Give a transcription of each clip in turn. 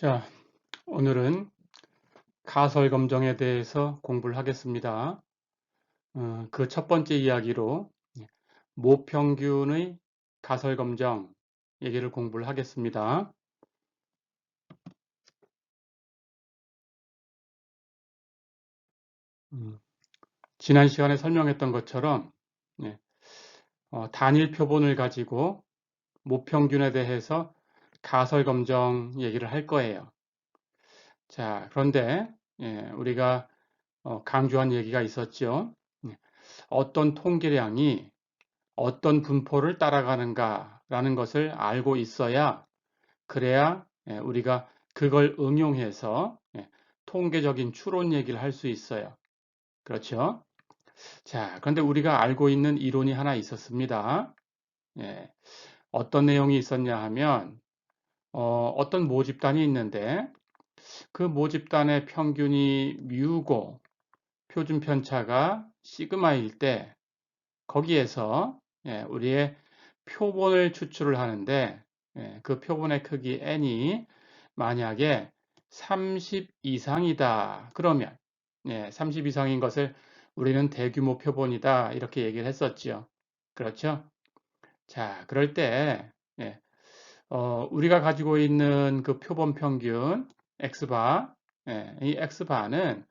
자, 오늘은 가설 검정에 대해서 공부를 하겠습니다. 그 첫 번째 이야기로 모평균의 가설 검정 얘기를 공부를 하겠습니다. 음, 지난 시간에 설명했던 것처럼 예, 단일 표본을 가지고 모평균에 대해서 가설 검정 얘기를 할 거예요. 자, 그런데 우리가 강조한 얘기가 있었죠. 예, 어떤 통계량이 어떤 분포를 따라가는가라는 것을 알고 있어야 그래야 우리가 그걸 응용해서 통계적인 추론 얘기를 할 수 있어요. 그렇죠? 자, 그런데 우리가 알고 있는 이론이 하나 있었습니다. 예, 어떤 내용이 있었냐 하면 어떤 모집단이 있는데 그 모집단의 평균이 뮤고 표준 편차가 시그마일 때 거기에서 우리의 표본을 추출을 하는데 그 표본의 크기 n이 만약에 30 이상이다 그러면 30 이상인 것을 우리는 대규모 표본이다 이렇게 얘기를 했었죠. 그렇죠? 자, 그럴 때 우리가 가지고 있는 그 표본 평균 x바 이 x바는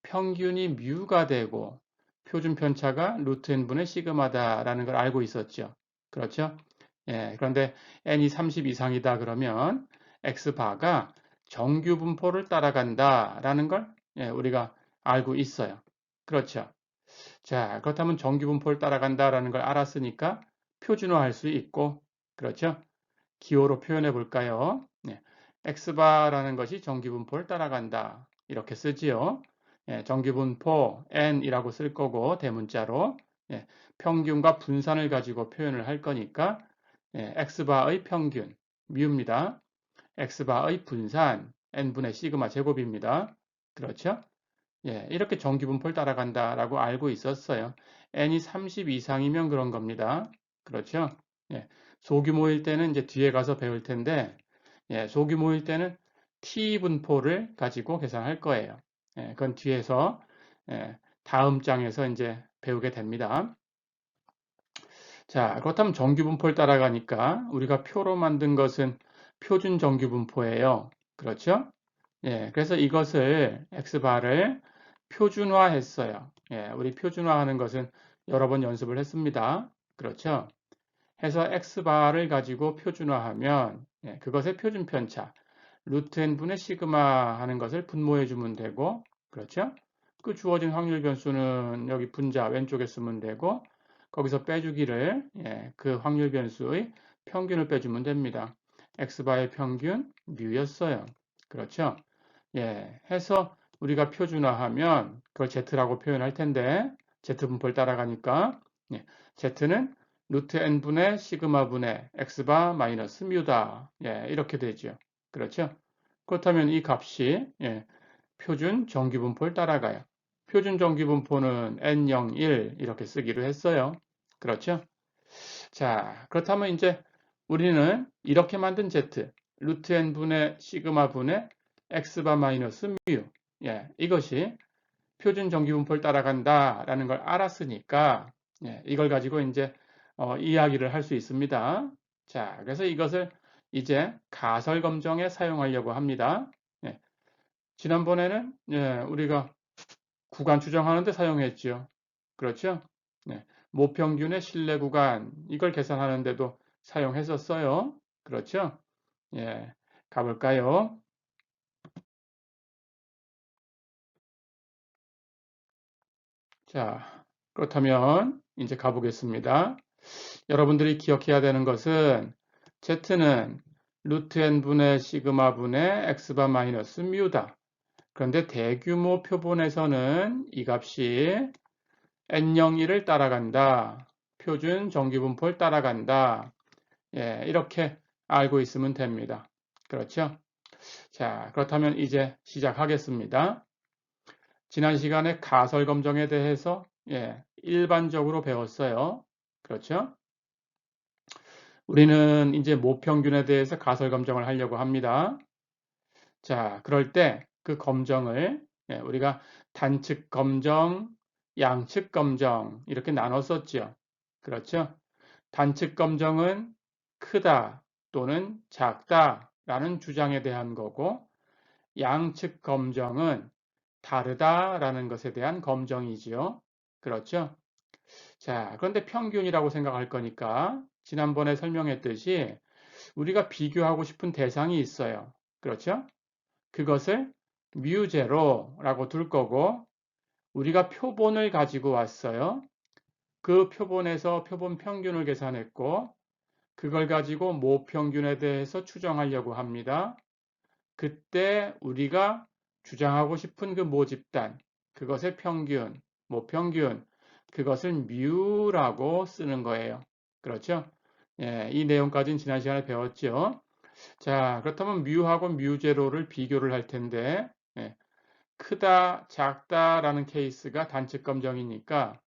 평균이 뮤가 되고 표준 편차가 루트 n분의 시그마다라는 걸 알고 있었죠. 그렇죠? 그런데 n이 30 이상이다 그러면 x바가 정규 분포를 따라간다라는 걸 우리가 알고 있어요. 그렇죠? 자, 그렇다면 정규 분포를 따라간다라는 걸 알았으니까 표준화할 수 있고, 그렇죠? 기호로 표현해 볼까요? x바라는 것이 정규 분포를 따라간다. 이렇게 쓰지요. 정규 분포 n이라고 쓸 거고 대문자로 평균과 분산을 가지고 표현을 할 거니까 x바의 평균 뮤입니다. x바의 분산 n분의 시그마 제곱입니다. 그렇죠? 이렇게 정규 분포를 따라간다라고 알고 있었어요. n이 30 이상이면 그런 겁니다. 그렇죠? 소규모일 때는 이제 뒤에 가서 배울 텐데, 소규모일 때는 t 분포를 가지고 계산할 거예요. 그건 뒤에서 다음 장에서 이제 배우게 됩니다. 자, 그렇다면 정규 분포를 따라가니까 우리가 표로 만든 것은 표준 정규 분포예요. 그렇죠? 그래서 이것을 x바를 표준화했어요. 우리 표준화하는 것은 여러 번 연습을 했습니다. 그렇죠? 해서 x바를 가지고 표준화하면 그것의 표준 편차 루트 n분의 시그마 하는 것을 분모해 주면 되고 그렇죠? 그 주어진 확률 변수는 여기 분자 왼쪽에 쓰면 되고 거기서 빼주기를 그 확률 변수의 평균을 빼주면 됩니다. x바의 평균 뮤였어요. 그렇죠? 해서 우리가 표준화하면 그걸 z라고 표현할 텐데 z 분포를 따라가니까 z는 루트 n분의 시그마분의 x바 마이너스 뮤다. 이렇게 되죠. 그렇죠? 그렇다면 이 값이 표준 정규분포를 따라가요. 표준 정규분포는 n0, 1 이렇게 쓰기로 했어요. 그렇죠? 자, 그렇다면 이제 우리는 이렇게 만든 z, 루트 n분의 시그마분의 x바 마이너스 뮤. 이것이 표준 정규분포를 따라간다라는 걸 알았으니까 이걸 가지고 이제 이야기를 할 수 있습니다. 자, 그래서 이것을 이제 가설 검정에 사용하려고 합니다. 지난번에는 우리가 구간 추정하는 데 사용했죠. 그렇죠? 모평균의 신뢰 구간 이걸 계산하는 데도 사용했었어요. 그렇죠? 가볼까요? 자, 그렇다면 이제 가보겠습니다. 여러분들이 기억해야 되는 것은 Z는 루트 n분의 시그마분의 x바 마이너스 뮤다. 그런데 대규모 표본에서는 이 값이 n0, 1을 따라간다. 표준 정규분포를 따라간다. 이렇게 알고 있으면 됩니다. 그렇죠? 자, 그렇다면 이제 시작하겠습니다. 지난 시간에 가설 검정에 대해서 일반적으로 배웠어요. 그렇죠? 우리는 이제 모평균에 대해서 가설 검정을 하려고 합니다. 자, 그럴 때 그 검정을 우리가 단측 검정, 양측 검정 이렇게 나눴었죠. 그렇죠? 단측 검정은 크다 또는 작다라는 주장에 대한 거고 양측 검정은 다르다라는 것에 대한 검정이지요. 그렇죠? 자, 그런데 평균이라고 생각할 거니까 지난번에 설명했듯이 우리가 비교하고 싶은 대상이 있어요. 그렇죠? 그것을 뮤제로라고 둘 거고 우리가 표본을 가지고 왔어요. 그 표본에서 표본 평균을 계산했고 그걸 가지고 모평균에 대해서 추정하려고 합니다. 그때 우리가 주장하고 싶은 그 모집단, 그것의 평균, 모평균, 그것을 뮤라고 쓰는 거예요. 그렇죠? 예, 이 내용까지는 지난 시간에 배웠죠. 자, 그렇다면 뮤하고 뮤제로를 비교를 할 텐데, 예, 크다, 작다라는 케이스가 단측 검정이니까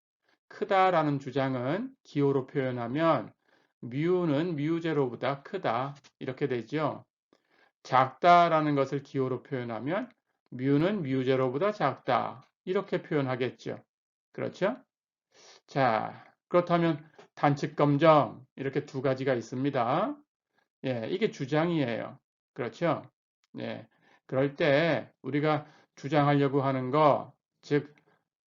크다라는 주장은 기호로 표현하면 뮤는 뮤제로보다 크다 이렇게 되죠. 작다라는 것을 기호로 표현하면 뮤는 뮤제로보다 작다 이렇게 표현하겠죠. 그렇죠? 자, 그렇다면 단측 검정 이렇게 두 가지가 있습니다. 예, 이게 주장이에요. 그렇죠? 예. 그럴 때 우리가 주장하려고 하는 거, 즉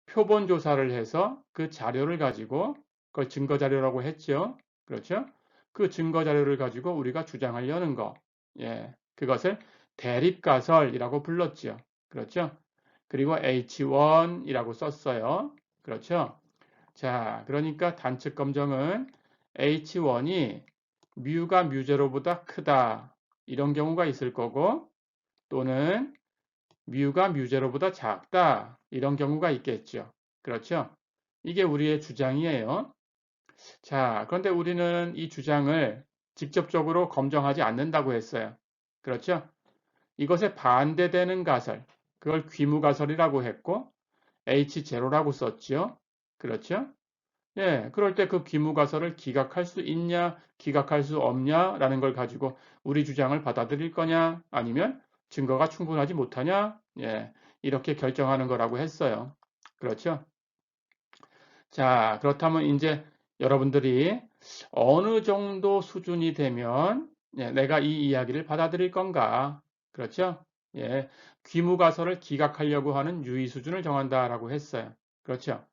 표본 조사를 해서 그 자료를 가지고 그걸 증거 자료라고 했죠. 그렇죠? 그 증거 자료를 가지고 우리가 주장하려는 거. 예. 그것을 대립가설이라고 불렀죠. 그렇죠? 그리고 H1이라고 썼어요. 그렇죠? 자, 그러니까 단측 검정은 H1이 뮤가 뮤제로보다 크다. 이런 경우가 있을 거고 또는 뮤가 뮤제로보다 작다. 이런 경우가 있겠죠. 그렇죠? 이게 우리의 주장이에요. 자, 그런데 우리는 이 주장을 직접적으로 검증하지 않는다고 했어요. 그렇죠? 이것에 반대되는 가설, 그걸 귀무가설이라고 했고 H0라고 썼죠. 그렇죠? 예, 그럴 때 그 귀무가설을 기각할 수 있냐, 기각할 수 없냐라는 걸 가지고 우리 주장을 받아들일 거냐, 아니면 증거가 충분하지 못하냐, 예, 이렇게 결정하는 거라고 했어요. 그렇죠? 자, 그렇다면 이제 여러분들이 어느 정도 수준이 되면 내가 이 이야기를 받아들일 건가? 그렇죠? 예, 귀무가설을 기각하려고 하는 유의 수준을 정한다라고 했어요. 그렇죠?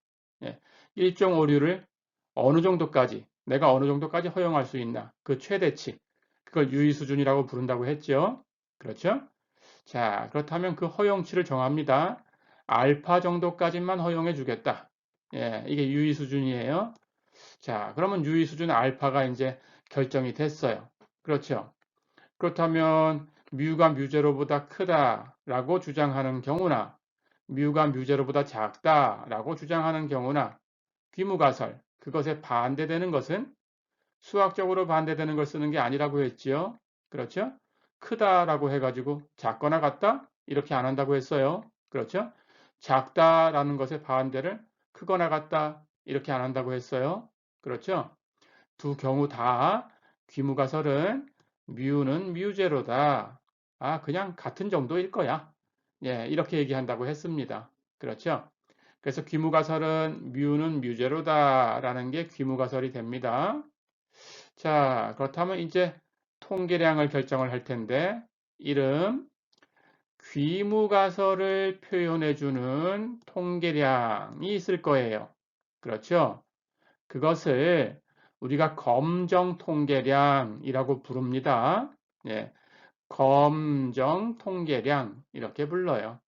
예, 일종 오류를 어느 정도까지, 내가 어느 정도까지 허용할 수 있나? 그 최대치, 그걸 유의 수준이라고 부른다고 했죠? 그렇죠? 자, 그렇다면 그 허용치를 정합니다. 알파 정도까지만 허용해 주겠다. 예, 이게 유의 수준이에요. 자, 그러면 유의 수준 알파가 이제 결정이 됐어요. 그렇죠. 그렇다면 뮤가 뮤제로보다 크다라고 주장하는 경우나 뮤가 뮤제로보다 작다라고 주장하는 경우나 귀무가설, 그것에 반대되는 것은 수학적으로 반대되는 걸 쓰는 게 아니라고 했지요. 그렇죠? 크다라고 해가지고 작거나 같다? 이렇게 안 한다고 했어요. 그렇죠? 작다라는 것의 반대를 크거나 같다? 이렇게 안 한다고 했어요. 그렇죠? 두 경우 다 귀무가설은 뮤는 뮤제로다. 아, 그냥 같은 정도일 거야. 예, 이렇게 얘기한다고 했습니다. 그렇죠? 그래서 귀무가설은 뮤는 뮤제로다라는 게 귀무가설이 됩니다. 자, 그렇다면 이제 통계량을 결정을 할 텐데, 이름, 귀무가설을 표현해주는 통계량이 있을 거예요. 그렇죠? 그것을 우리가 검정 통계량이라고 부릅니다. 예, 검정 통계량 이렇게 불러요.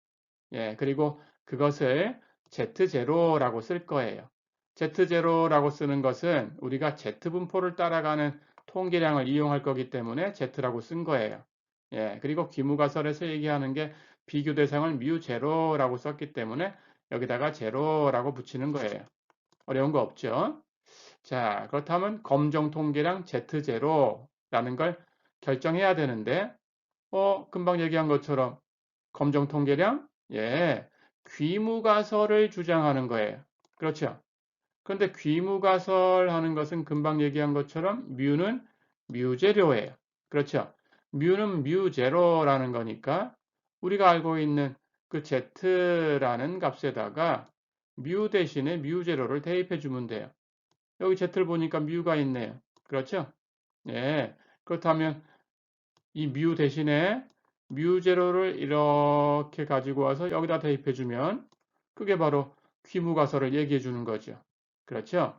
예, 그리고 그것을 Z0라고 쓸 거예요. Z0라고 쓰는 것은 우리가 Z분포를 따라가는 통계량을 이용할 거기 때문에 Z라고 쓴 거예요. 예, 그리고 귀무가설에서 얘기하는 게 비교 대상을 뮤제로라고 썼기 때문에 여기다가 제로라고 붙이는 거예요. 어려운 거 없죠? 자, 그렇다면 검정 통계량 Z0라는 걸 결정해야 되는데, 금방 얘기한 것처럼 검정 통계량? 예, 귀무가설을 주장하는 거예요. 그렇죠? 그런데 귀무가설 하는 것은 금방 얘기한 것처럼 뮤는 뮤제로예요. 그렇죠? 뮤는 뮤제로라는 거니까 우리가 알고 있는 그 z라는 값에다가 뮤 대신에 뮤제로를 대입해 주면 돼요. 여기 z를 보니까 뮤가 있네요. 그렇죠? 예. 그렇다면 이 뮤 대신에 뮤제로를 이렇게 가지고 와서 여기다 대입해 주면 그게 바로 귀무가설을 얘기해 주는 거죠. 그렇죠?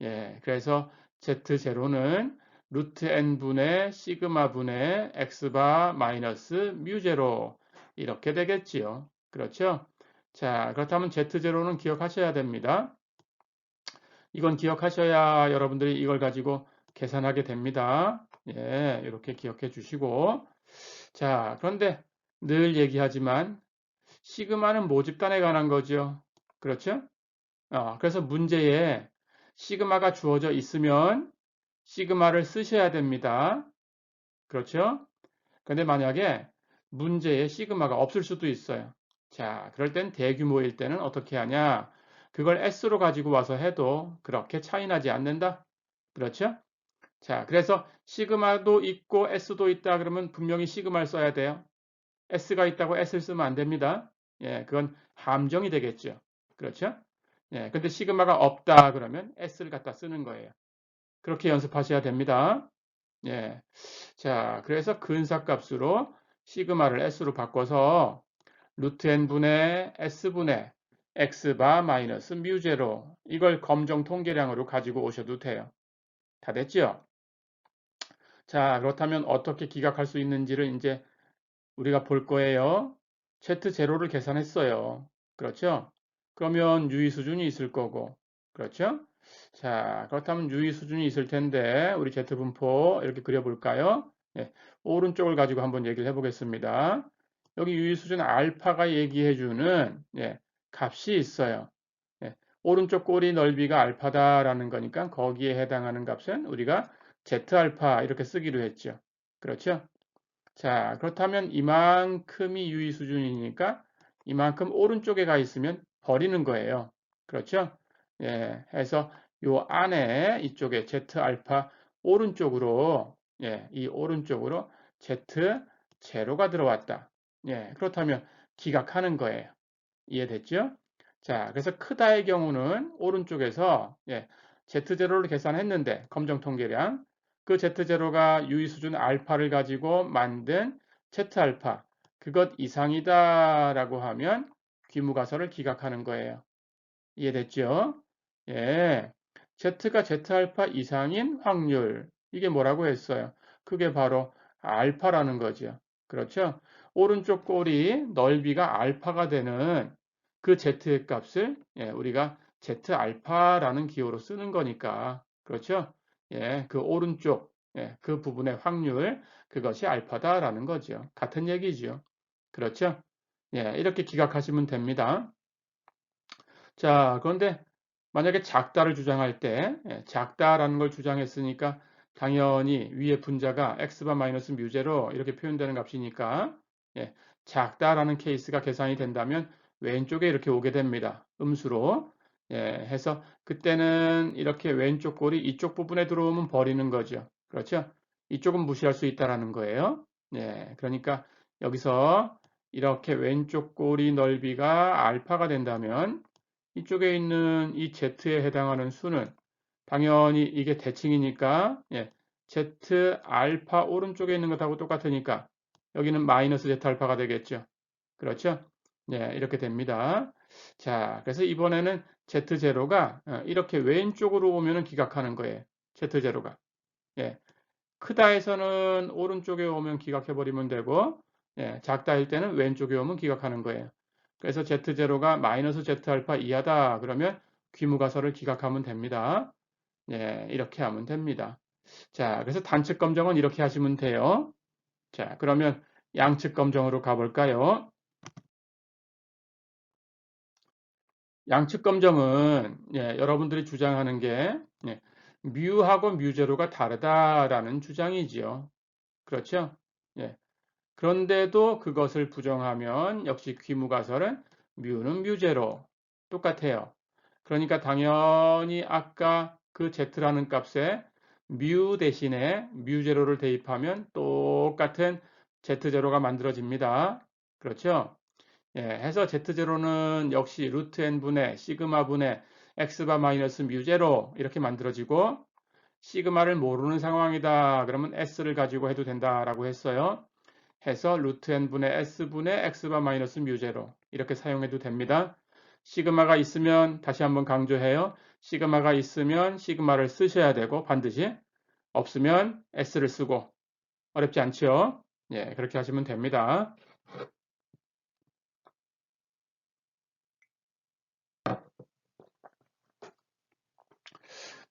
예. 그래서 z0는 루트 n분의 시그마 분의 x바 마이너스 뮤제로 이렇게 되겠지요. 그렇죠? 자, 그렇다면 z0는 기억하셔야 됩니다. 이건 기억하셔야 여러분들이 이걸 가지고 계산하게 됩니다. 예, 이렇게 기억해 주시고. 자, 그런데 늘 얘기하지만 시그마는 모집단에 관한 거죠. 그렇죠? 그래서 문제에 시그마가 주어져 있으면 시그마를 쓰셔야 됩니다. 그렇죠? 근데 만약에 문제에 시그마가 없을 수도 있어요. 자, 그럴 땐 대규모일 때는 어떻게 하냐? 그걸 S로 가지고 와서 해도 그렇게 차이 나지 않는다. 그렇죠? 자, 그래서 시그마도 있고 S도 있다 그러면 분명히 시그마를 써야 돼요. S가 있다고 S를 쓰면 안 됩니다. 예, 그건 함정이 되겠죠. 그렇죠? 예, 근데 시그마가 없다 그러면 S를 갖다 쓰는 거예요. 그렇게 연습하셔야 됩니다. 예. 자, 그래서 근사값으로 시그마를 S로 바꿔서 루트 n분의 S분의 X바 마이너스 뮤제로 이걸 검정 통계량으로 가지고 오셔도 돼요. 다 됐죠? 자, 그렇다면 어떻게 기각할 수 있는지를 이제 우리가 볼 거예요. Z0를 계산했어요. 그렇죠? 그러면 유의 수준이 있을 거고. 그렇죠? 자, 그렇다면 유의 수준이 있을 텐데 우리 Z분포 이렇게 그려볼까요? 예, 오른쪽을 가지고 한번 얘기를 해보겠습니다. 여기 유의 수준 알파가 얘기해주는 값이 있어요. 예, 오른쪽 꼬리 넓이가 알파다라는 거니까 거기에 해당하는 값은 우리가 Z알파 이렇게 쓰기로 했죠. 그렇죠? 자, 그렇다면 이만큼이 유의 수준이니까 이만큼 오른쪽에 가 있으면 버리는 거예요. 그렇죠? 예, 해서 요 안에 이쪽에 Z 알파 오른쪽으로 이 오른쪽으로 Z 제로가 들어왔다. 예, 그렇다면 기각하는 거예요. 이해됐죠? 자, 그래서 크다의 경우는 오른쪽에서 Z0를 계산했는데 검정 통계량 그 Z0가 유의 수준 알파를 가지고 만든 Z알파 그것 이상이다라고 하면 귀무가설을 기각하는 거예요. 이해됐죠? 예. Z가 Z알파 이상인 확률. 이게 뭐라고 했어요? 그게 바로 알파라는 거죠. 그렇죠? 오른쪽 꼬리 넓이가 알파가 되는 그 Z의 값을 우리가 Z알파라는 기호로 쓰는 거니까. 그렇죠? 예, 그 오른쪽 그 부분의 확률 그것이 알파다라는 거죠. 같은 얘기죠. 그렇죠? 예, 이렇게 기각하시면 됩니다. 자, 그런데 만약에 작다를 주장할 때 작다라는 걸 주장했으니까 당연히 위에 분자가 x바 마이너스 뮤제로 이렇게 표현되는 값이니까 작다라는 케이스가 계산이 된다면 왼쪽에 이렇게 오게 됩니다. 음수로 해서 그때는 이렇게 왼쪽 골이 이쪽 부분에 들어오면 버리는 거죠. 그렇죠? 이쪽은 무시할 수 있다라는 거예요. 그러니까 여기서 이렇게 왼쪽 골이 넓이가 알파가 된다면 이쪽에 있는 이 Z에 해당하는 수는 당연히 이게 대칭이니까 Z 알파 오른쪽에 있는 것하고 똑같으니까 여기는 마이너스 Z 알파가 되겠죠. 그렇죠? 이렇게 됩니다. 자, 그래서 이번에는 Z0가 이렇게 왼쪽으로 오면은 기각하는 거예요. Z0가. 크다에서는 오른쪽에 오면 기각해버리면 되고, 작다일 때는 왼쪽에 오면 기각하는 거예요. 그래서 Z0가 마이너스 Z알파 이하다. 그러면 귀무가설을 기각하면 됩니다. 이렇게 하면 됩니다. 자, 그래서 단측 검정은 이렇게 하시면 돼요. 자, 그러면 양측 검정으로 가볼까요? 양측 검정은 여러분들이 주장하는 게 뮤하고 뮤제로가 다르다라는 주장이지요. 그렇죠? 예. 그런데도 그것을 부정하면 역시 귀무가설은 뮤는 뮤제로 똑같아요. 그러니까 당연히 아까 그 z라는 값에 뮤 대신에 뮤제로를 대입하면 똑같은 z 제로가 만들어집니다. 그렇죠? 예, 해서 Z0는 역시 루트 n분의 시그마 분의 x바 마이너스 뮤 제로 이렇게 만들어지고 시그마를 모르는 상황이다. 그러면 s를 가지고 해도 된다라고 했어요. 해서 루트 n분의 s분의 x바 마이너스 뮤 제로 이렇게 사용해도 됩니다. 시그마가 있으면 다시 한번 강조해요. 시그마가 있으면 시그마를 쓰셔야 되고 반드시 없으면 s를 쓰고 어렵지 않죠? 예, 그렇게 하시면 됩니다.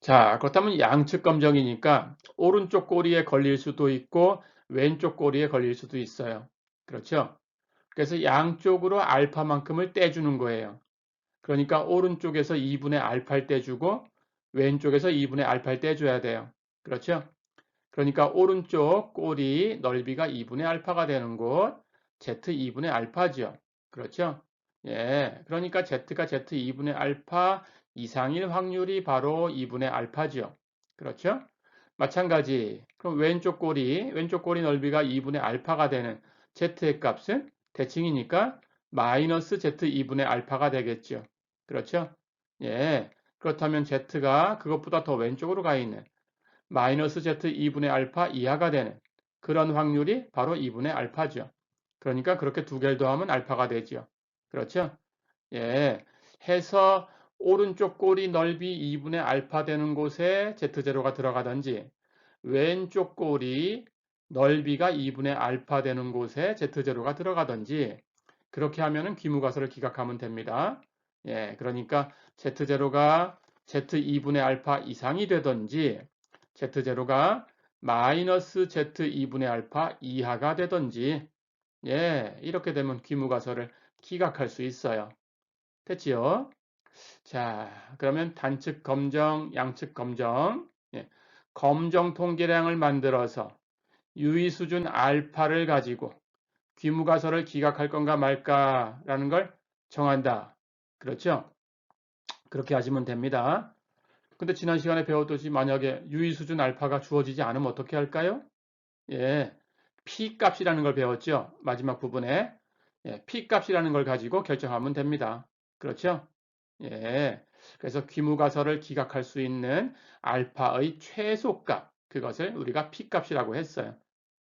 자, 그렇다면 양측 검정이니까 오른쪽 꼬리에 걸릴 수도 있고 왼쪽 꼬리에 걸릴 수도 있어요. 그렇죠? 그래서 양쪽으로 알파만큼을 떼주는 거예요. 그러니까 오른쪽에서 2분의 알파를 떼주고 왼쪽에서 2분의 알파를 떼줘야 돼요. 그렇죠? 그러니까 오른쪽 꼬리 넓이가 2분의 알파가 되는 곳 Z 2분의 알파죠. 그렇죠? 예, 그러니까 Z가 Z 2분의 알파 이상일 확률이 바로 2분의 알파죠. 그렇죠? 마찬가지. 그럼 왼쪽 꼬리 넓이가 2분의 알파가 되는 Z의 값은 대칭이니까 마이너스 Z 2분의 알파가 되겠죠. 그렇죠? 예. 그렇다면 Z가 그것보다 더 왼쪽으로 가 있는 마이너스 Z 2분의 알파 이하가 되는 그런 확률이 바로 2분의 알파죠. 그러니까 그렇게 두 개를 더하면 알파가 되죠. 그렇죠? 예. 해서 오른쪽 꼬리 넓이 2분의 알파 되는 곳에 Z0가 들어가든지 왼쪽 꼬리 넓이가 2분의 알파 되는 곳에 Z0가 들어가든지 그렇게 하면은 귀무가설을 기각하면 됩니다. 예, 그러니까 Z0가 Z2분의 알파 이상이 되든지 Z0가 마이너스 Z2분의 알파 이하가 되든지 예, 이렇게 되면 귀무가설을 기각할 수 있어요. 됐지요? 자, 그러면 단측 검정, 양측 검정 예, 검정 통계량을 만들어서 유의 수준 알파를 가지고 귀무가설을 기각할 건가 말까라는 걸 정한다. 그렇죠? 그렇게 하시면 됩니다. 근데 지난 시간에 배웠듯이 만약에 유의 수준 알파가 주어지지 않으면 어떻게 할까요? 예, P 값이라는 걸 배웠죠? 마지막 부분에. 예, P 값이라는 걸 가지고 결정하면 됩니다. 그렇죠? 예, 그래서 귀무가설을 기각할 수 있는 알파의 최소값, 그것을 우리가 P 값이라고 했어요.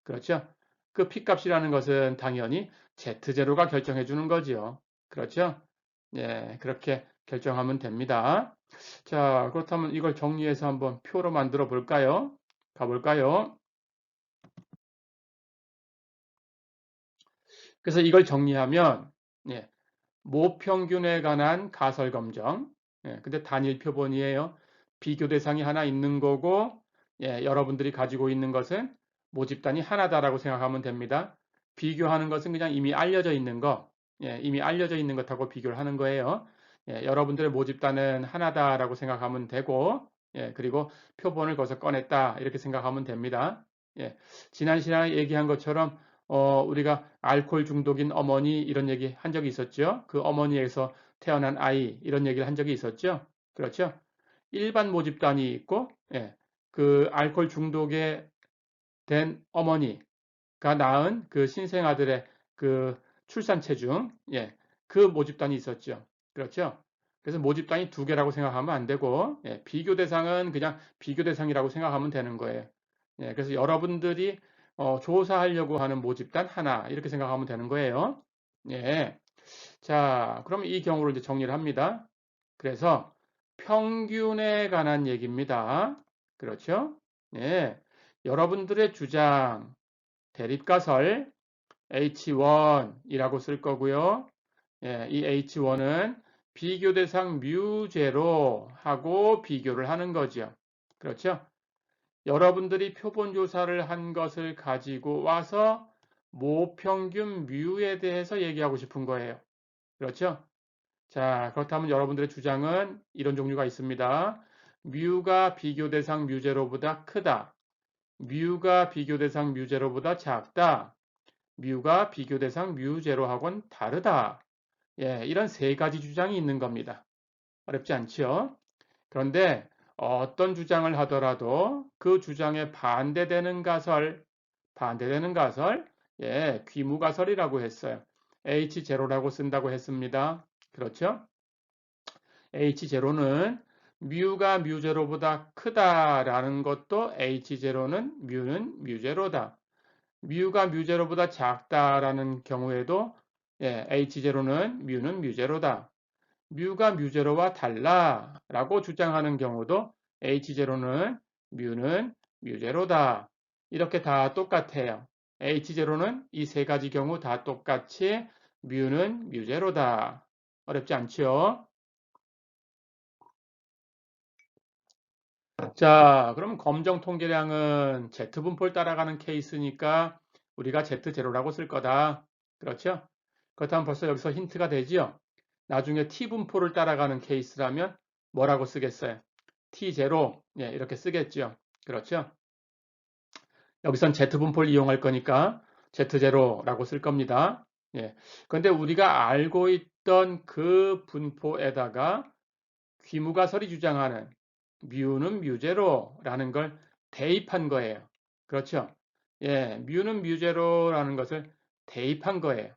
그렇죠? 그 P 값이라는 것은 당연히 Z0가 결정해 주는 거지요. 그렇죠? 예, 그렇게 결정하면 됩니다. 자, 그렇다면 이걸 정리해서 한번 표로 만들어 볼까요? 가볼까요? 그래서 이걸 정리하면, 예, 모평균에 관한 가설 검정. 예, 근데 단일 표본이에요. 비교 대상이 하나 있는 거고, 예, 여러분들이 가지고 있는 것은 모집단이 하나다라고 생각하면 됩니다. 비교하는 것은 그냥 이미 알려져 있는 거, 예, 이미 알려져 있는 것하고 비교를 하는 거예요. 예, 여러분들의 모집단은 하나다라고 생각하면 되고, 예, 그리고 표본을 거기서 꺼냈다 이렇게 생각하면 됩니다. 예, 지난 시간에 얘기한 것처럼 우리가 알코올 중독인 어머니 이런 얘기 한 적이 있었죠. 그 어머니에서 태어난 아이 이런 얘기를 한 적이 있었죠. 그렇죠. 일반 모집단이 있고, 예, 그 알코올 중독에 된 어머니가 낳은 그 신생아들의 그 출산 체중, 예, 그 모집단이 있었죠. 그렇죠. 그래서 모집단이 두 개라고 생각하면 안 되고, 예, 비교 대상은 그냥 비교 대상이라고 생각하면 되는 거예요. 예, 그래서 여러분들이 조사하려고 하는 모집단 하나 이렇게 생각하면 되는 거예요. 예. 자, 그럼 이 경우를 이제 정리를 합니다. 그래서 평균에 관한 얘기입니다. 그렇죠? 예. 여러분들의 주장, 대립가설 H1이라고 쓸 거고요. 예, 이 H1은 비교 대상 뮤제로 하고 비교를 하는 거죠. 그렇죠? 여러분들이 표본 조사를 한 것을 가지고 와서 모평균 뮤에 대해서 얘기하고 싶은 거예요. 그렇죠? 자, 그렇다면 여러분들의 주장은 이런 종류가 있습니다. 뮤가 비교 대상 뮤제로보다 크다. 뮤가 비교 대상 뮤제로보다 작다. 뮤가 비교 대상 뮤제로하고는 다르다. 예, 이런 세 가지 주장이 있는 겁니다. 어렵지 않죠? 그런데 어떤 주장을 하더라도 그 주장에 반대되는 가설, 예, 귀무가설이라고 했어요. H0라고 쓴다고 했습니다. 그렇죠? H0는 뮤가 뮤제로보다 크다라는 것도 H0는 뮤는 뮤제로다. 뮤가 뮤제로보다 작다라는 경우에도 H0는 뮤는 뮤제로다. 뮤가 뮤제로와 달라라고 주장하는 경우도 H0는 뮤는 뮤제로다. 이렇게 다 똑같아요. H0는 이 세 가지 경우 다 똑같이 뮤는 뮤제로다. 어렵지 않죠? 자, 그럼 검정 통계량은 Z분포를 따라가는 케이스니까 우리가 Z0라고 쓸 거다. 그렇죠? 그렇다면 벌써 여기서 힌트가 되지요? 나중에 T분포를 따라가는 케이스라면 뭐라고 쓰겠어요? T0, 이렇게 쓰겠죠. 그렇죠? 여기선 Z분포를 이용할 거니까 Z0라고 쓸 겁니다. 예. 그런데 우리가 알고 있던 그 분포에다가 귀무가설이 주장하는 뮤는 뮤제로라는 걸 대입한 거예요. 그렇죠? 예, 뮤는 뮤제로라는 것을 대입한 거예요.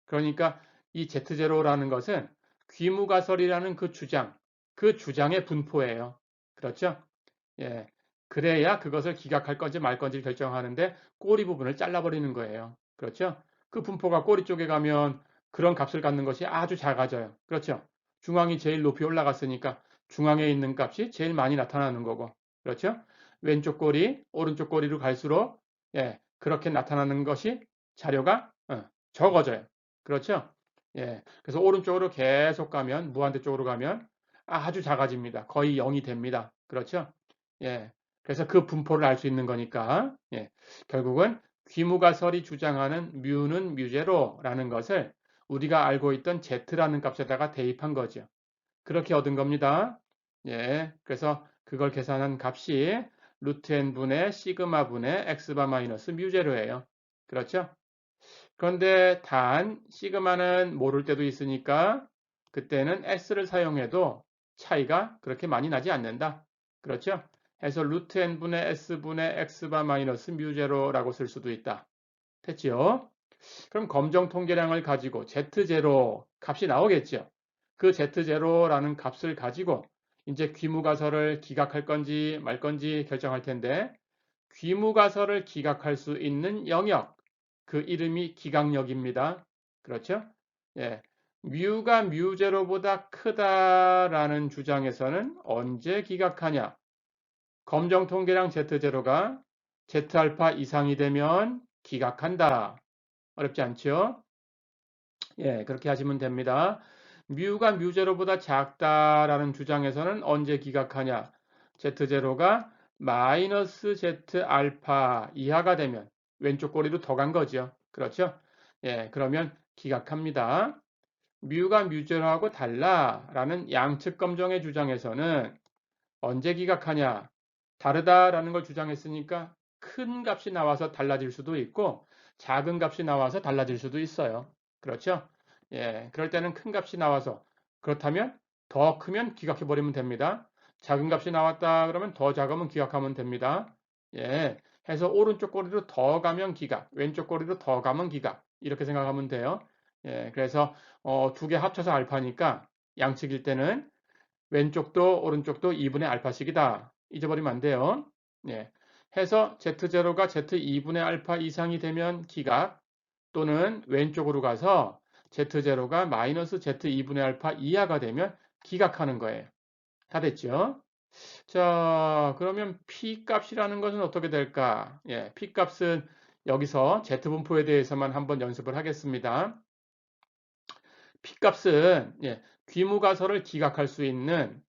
그러니까 이 Z0라는 것은 귀무가설이라는 그 주장, 그 주장의 분포예요. 그렇죠? 예. 그래야 그것을 기각할 건지 말 건지를 결정하는데 꼬리 부분을 잘라버리는 거예요. 그렇죠? 그 분포가 꼬리 쪽에 가면 그런 값을 갖는 것이 아주 작아져요. 그렇죠? 중앙이 제일 높이 올라갔으니까 중앙에 있는 값이 제일 많이 나타나는 거고. 그렇죠? 왼쪽 꼬리, 오른쪽 꼬리로 갈수록 그렇게 나타나는 것이 자료가 적어져요. 그렇죠? 예. 그래서 오른쪽으로 계속 가면 무한대 쪽으로 가면 아주 작아집니다. 거의 0이 됩니다. 그렇죠? 예. 그래서 그 분포를 알 수 있는 거니까, 결국은 귀무가설이 주장하는 뮤는 뮤제로라는 것을 우리가 알고 있던 z라는 값에다가 대입한 거죠. 그렇게 얻은 겁니다. 예. 그래서 그걸 계산한 값이 루트 n분의 시그마 분의 x바 마이너스 뮤제로예요. 그렇죠? 그런데 단 시그마는 모를 때도 있으니까 그때는 s를 사용해도 차이가 그렇게 많이 나지 않는다. 그렇죠? 해서 루트 n분의 s분의 x바 마이너스 뮤제로라고 쓸 수도 있다. 됐지요? 그럼 검정 통계량을 가지고 z0 값이 나오겠죠. 그 z0라는 값을 가지고 이제 귀무가설을 기각할 건지 말 건지 결정할 텐데 귀무가설을 기각할 수 있는 영역, 그 이름이 기각력입니다. 그렇죠? 예. 뮤가 뮤제로보다 크다라는 주장에서는 언제 기각하냐? 검정 통계량 Z0가 Z알파 이상이 되면 기각한다. 어렵지 않죠? 예, 그렇게 하시면 됩니다. 뮤가 뮤제로보다 작다라는 주장에서는 언제 기각하냐? Z0가 마이너스 Z 알파 이하가 되면 왼쪽 꼬리로 더 간 거죠. 그렇죠? 예, 그러면 기각합니다. 뮤가 뮤제로하고 달라라는 양측 검정의 주장에서는 언제 기각하냐? 다르다라는 걸 주장했으니까 큰 값이 나와서 달라질 수도 있고 작은 값이 나와서 달라질 수도 있어요. 그렇죠? 예, 그럴 때는 큰 값이 나와서 그렇다면 더 크면 기각해 버리면 됩니다. 작은 값이 나왔다 그러면 더 작으면 기각하면 됩니다. 예, 해서 오른쪽 꼬리로 더 가면 기각, 왼쪽 꼬리로 더 가면 기각 이렇게 생각하면 돼요. 예, 그래서 두 개 합쳐서 알파니까 양측일 때는 왼쪽도 오른쪽도 2분의 알파씩이다. 잊어버리면 안 돼요. 예. 해서 Z0가 Z2분의 알파 이상이 되면 기각 또는 왼쪽으로 가서 Z0가 마이너스 Z2분의 알파 이하가 되면 기각하는 거예요. 다 됐죠? 자, 그러면 P 값이라는 것은 어떻게 될까? 예, P 값은 여기서 Z분포에 대해서만 한번 연습을 하겠습니다. P값은 귀무가설을 기각할 수 있는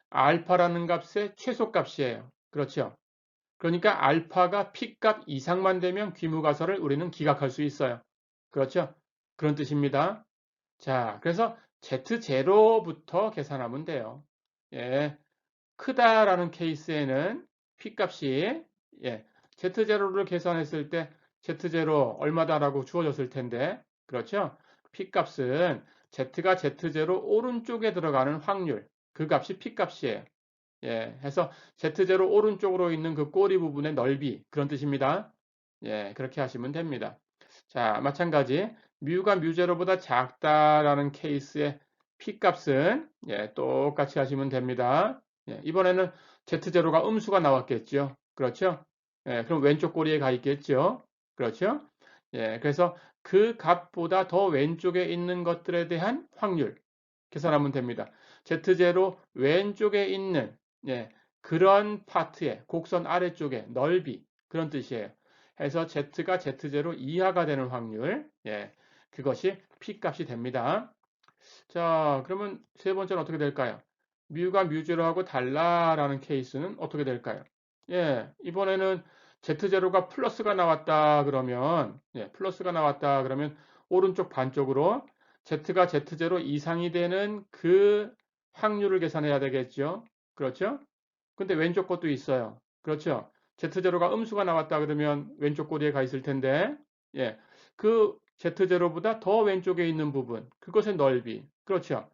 알파라는 값의 최소값이에요. 그렇죠? 그러니까 알파가 P값 이상만 되면 귀무가설을 우리는 기각할 수 있어요. 그렇죠? 그런 뜻입니다. 자, 그래서 Z0부터 계산하면 돼요. 예, 크다라는 케이스에는 P값이 Z0를 계산했을 때 Z0 얼마다라고 주어졌을 텐데 그렇죠? P값은 Z가 Z0 오른쪽에 들어가는 확률 그 값이 P값이에요. 예, 해서 Z0 오른쪽으로 있는 그 꼬리 부분의 넓이 그런 뜻입니다. 예, 그렇게 하시면 됩니다. 자, 마찬가지 뮤가 뮤제로보다 작다라는 케이스의 P값은 똑같이 하시면 됩니다. 이번에는 Z0가 음수가 나왔겠죠. 그렇죠? 그럼 왼쪽 꼬리에 가 있겠죠. 그렇죠? 그래서 그 값보다 더 왼쪽에 있는 것들에 대한 확률 계산하면 됩니다. Z0 왼쪽에 있는 그런 파트의 곡선 아래쪽에 넓이 그런 뜻이에요. 해서 Z가 Z0 이하가 되는 확률 그것이 P값이 됩니다. 자, 그러면 세 번째는 어떻게 될까요? 뮤가 뮤0하고 달라라는 케이스는 어떻게 될까요? 이번에는 Z0가 플러스가 나왔다 그러면 플러스가 나왔다 그러면 오른쪽 반쪽으로 Z가 Z0 이상이 되는 그 확률을 계산해야 되겠죠. 그렇죠? 근데 왼쪽 것도 있어요. 그렇죠? Z0가 음수가 나왔다 그러면 왼쪽 꼬리에 가 있을 텐데, 그 Z0보다 더 왼쪽에 있는 부분, 그것의 넓이. 그렇죠?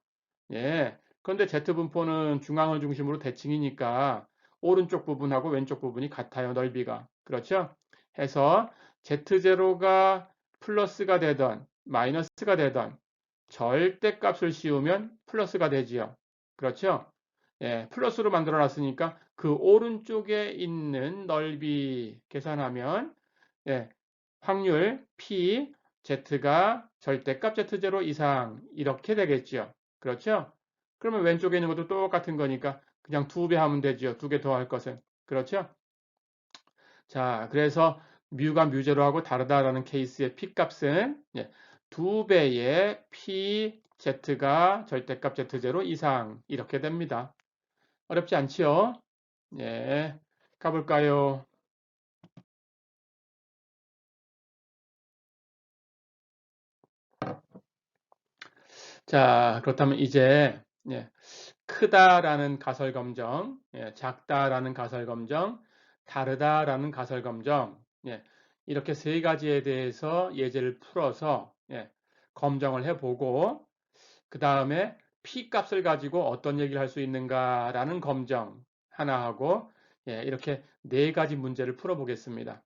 그런데 Z분포는 중앙을 중심으로 대칭이니까 오른쪽 부분하고 왼쪽 부분이 같아요. 넓이가. 그렇죠? 해서 Z0가 플러스가 되던 마이너스가 되던 절대값을 씌우면 플러스가 되지요. 그렇죠? 플러스로 만들어 놨으니까 그 오른쪽에 있는 넓이 계산하면 확률 P, Z가 절대값 Z0 이상 이렇게 되겠죠. 그렇죠? 그러면 왼쪽에 있는 것도 똑같은 거니까 그냥 2배 하면 되죠. 2개 더 할 것은. 그렇죠? 자, 그래서 뮤가 뮤제로하고 다르다라는 케이스의 P값은 2배의 P, Z가 절대값 Z0 이상 이렇게 됩니다. 어렵지 않지요? 가볼까요? 자, 그렇다면 이제 크다라는 가설 검정, 작다라는 가설 검정, 다르다라는 가설 검정, 이렇게 세 가지에 대해서 예제를 풀어서 검정을 해보고 그 다음에 P 값을 가지고 어떤 얘기를 할 수 있는가라는 검정 하나 하고 이렇게 네 가지 문제를 풀어보겠습니다.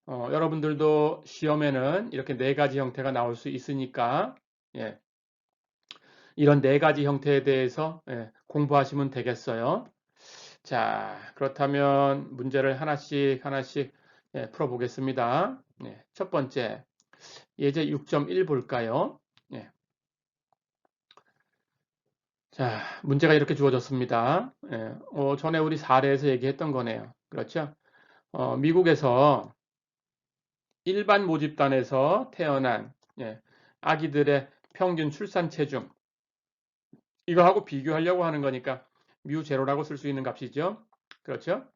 여러분들도 시험에는 이렇게 네 가지 형태가 나올 수 있으니까 이런 네 가지 형태에 대해서 공부하시면 되겠어요. 자, 그렇다면 문제를 하나씩 하나씩 풀어보겠습니다. 첫 번째, 예제 6.1 볼까요? 자, 문제가 이렇게 주어졌습니다. 전에 우리 사례에서 얘기했던 거네요. 그렇죠? 미국에서 일반 모집단에서 태어난 아기들의 평균 출산 체중 이거하고 비교하려고 하는 거니까 뮤 제로라고 쓸 수 있는 값이죠. 그렇죠?